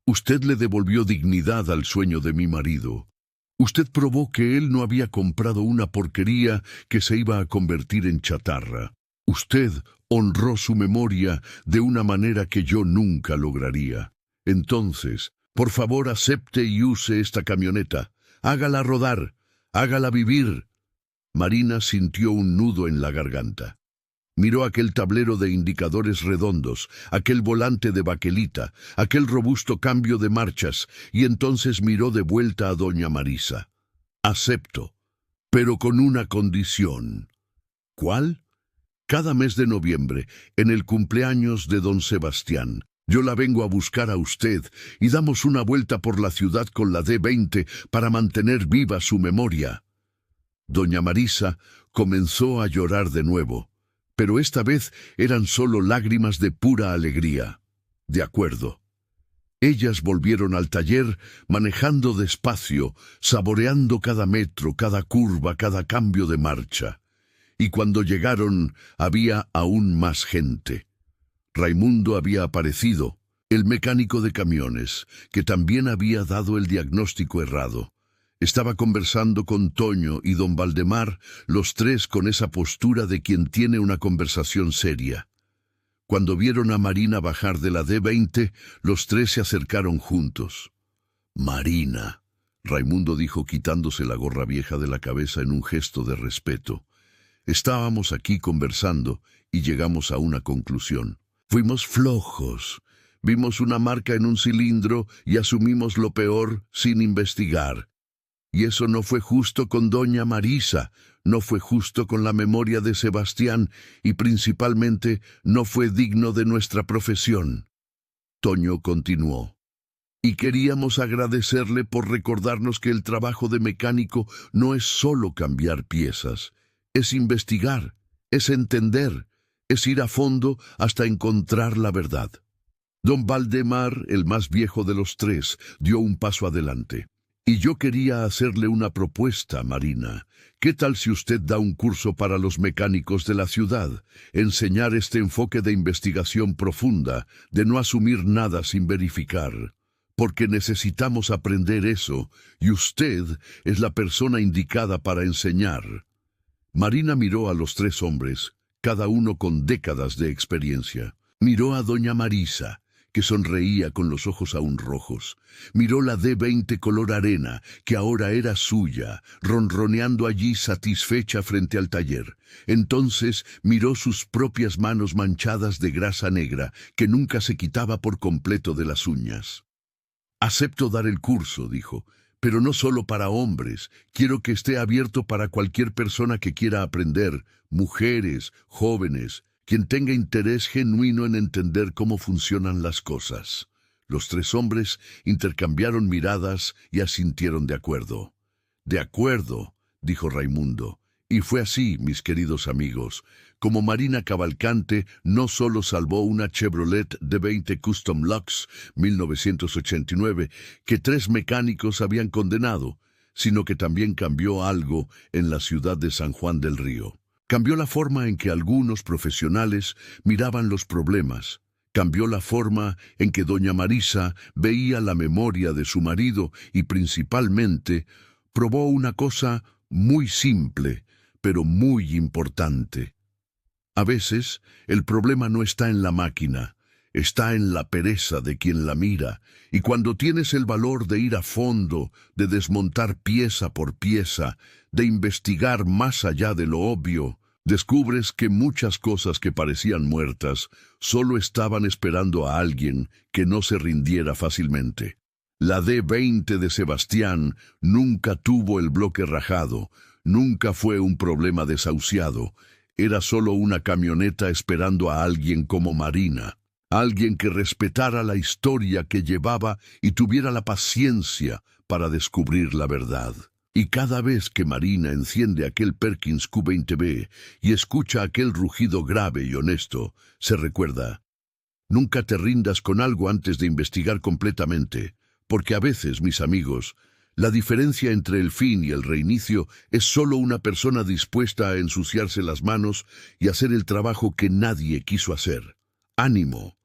Usted le devolvió dignidad al sueño de mi marido. Usted probó que él no había comprado una porquería que se iba a convertir en chatarra. Usted honró su memoria de una manera que yo nunca lograría. Entonces, por favor, acepte y use esta camioneta. Hágala rodar, hágala vivir. Marina sintió un nudo en la garganta. Miró aquel tablero de indicadores redondos, aquel volante de baquelita, aquel robusto cambio de marchas, y entonces miró de vuelta a doña Marisa. Acepto, pero con una condición. ¿Cuál? Cada mes de noviembre, en el cumpleaños de don Sebastián, yo la vengo a buscar a usted y damos una vuelta por la ciudad con la D20 para mantener viva su memoria. Doña Marisa comenzó a llorar de nuevo. Pero esta vez eran solo lágrimas de pura alegría. De acuerdo. Ellas volvieron al taller manejando despacio, saboreando cada metro, cada curva, cada cambio de marcha. Y cuando llegaron había aún más gente. Raimundo había aparecido, el mecánico de camiones, que también había dado el diagnóstico errado. Estaba conversando con Toño y don Valdemar, los tres con esa postura de quien tiene una conversación seria. Cuando vieron a Marina bajar de la D20, los tres se acercaron juntos. «Marina», Raimundo dijo quitándose la gorra vieja de la cabeza en un gesto de respeto. «Estábamos aquí conversando y llegamos a una conclusión. Fuimos flojos. Vimos una marca en un cilindro y asumimos lo peor sin investigar. Y eso no fue justo con doña Marisa, no fue justo con la memoria de Sebastián y principalmente no fue digno de nuestra profesión». Toño continuó. «Y queríamos agradecerle por recordarnos que el trabajo de mecánico no es solo cambiar piezas, es investigar, es entender, es ir a fondo hasta encontrar la verdad». Don Valdemar, el más viejo de los tres, dio un paso adelante. «Y yo quería hacerle una propuesta, Marina. ¿Qué tal si usted da un curso para los mecánicos de la ciudad? Enseñar este enfoque de investigación profunda, de no asumir nada sin verificar. Porque necesitamos aprender eso, y usted es la persona indicada para enseñar». Marina miró a los tres hombres, cada uno con décadas de experiencia. Miró a doña Marisa, que sonreía con los ojos aún rojos. Miró la D20 color arena, que ahora era suya, ronroneando allí satisfecha frente al taller. Entonces miró sus propias manos manchadas de grasa negra, que nunca se quitaba por completo de las uñas. «Acepto dar el curso», dijo, «pero no solo para hombres. Quiero que esté abierto para cualquier persona que quiera aprender, mujeres, jóvenes, quien tenga interés genuino en entender cómo funcionan las cosas». Los tres hombres intercambiaron miradas y asintieron de acuerdo. «De acuerdo», dijo Raimundo. Y fue así, mis queridos amigos, como Marina Cavalcante no solo salvó una Chevrolet D20 Custom Lux 1989 que tres mecánicos habían condenado, sino que también cambió algo en la ciudad de San Juan del Río. Cambió la forma en que algunos profesionales miraban los problemas. Cambió la forma en que doña Marisa veía la memoria de su marido y principalmente probó una cosa muy simple, pero muy importante. A veces, el problema no está en la máquina, está en la pereza de quien la mira, y cuando tienes el valor de ir a fondo, de desmontar pieza por pieza, de investigar más allá de lo obvio, descubres que muchas cosas que parecían muertas solo estaban esperando a alguien que no se rindiera fácilmente. La D20 de Sebastián nunca tuvo el bloque rajado, nunca fue un problema desahuciado, era solo una camioneta esperando a alguien como Marina, alguien que respetara la historia que llevaba y tuviera la paciencia para descubrir la verdad. Y cada vez que Marina enciende aquel Perkins Q20B y escucha aquel rugido grave y honesto, se recuerda: nunca te rindas con algo antes de investigar completamente, porque a veces, mis amigos, la diferencia entre el fin y el reinicio es solo una persona dispuesta a ensuciarse las manos y hacer el trabajo que nadie quiso hacer. ¡Ánimo!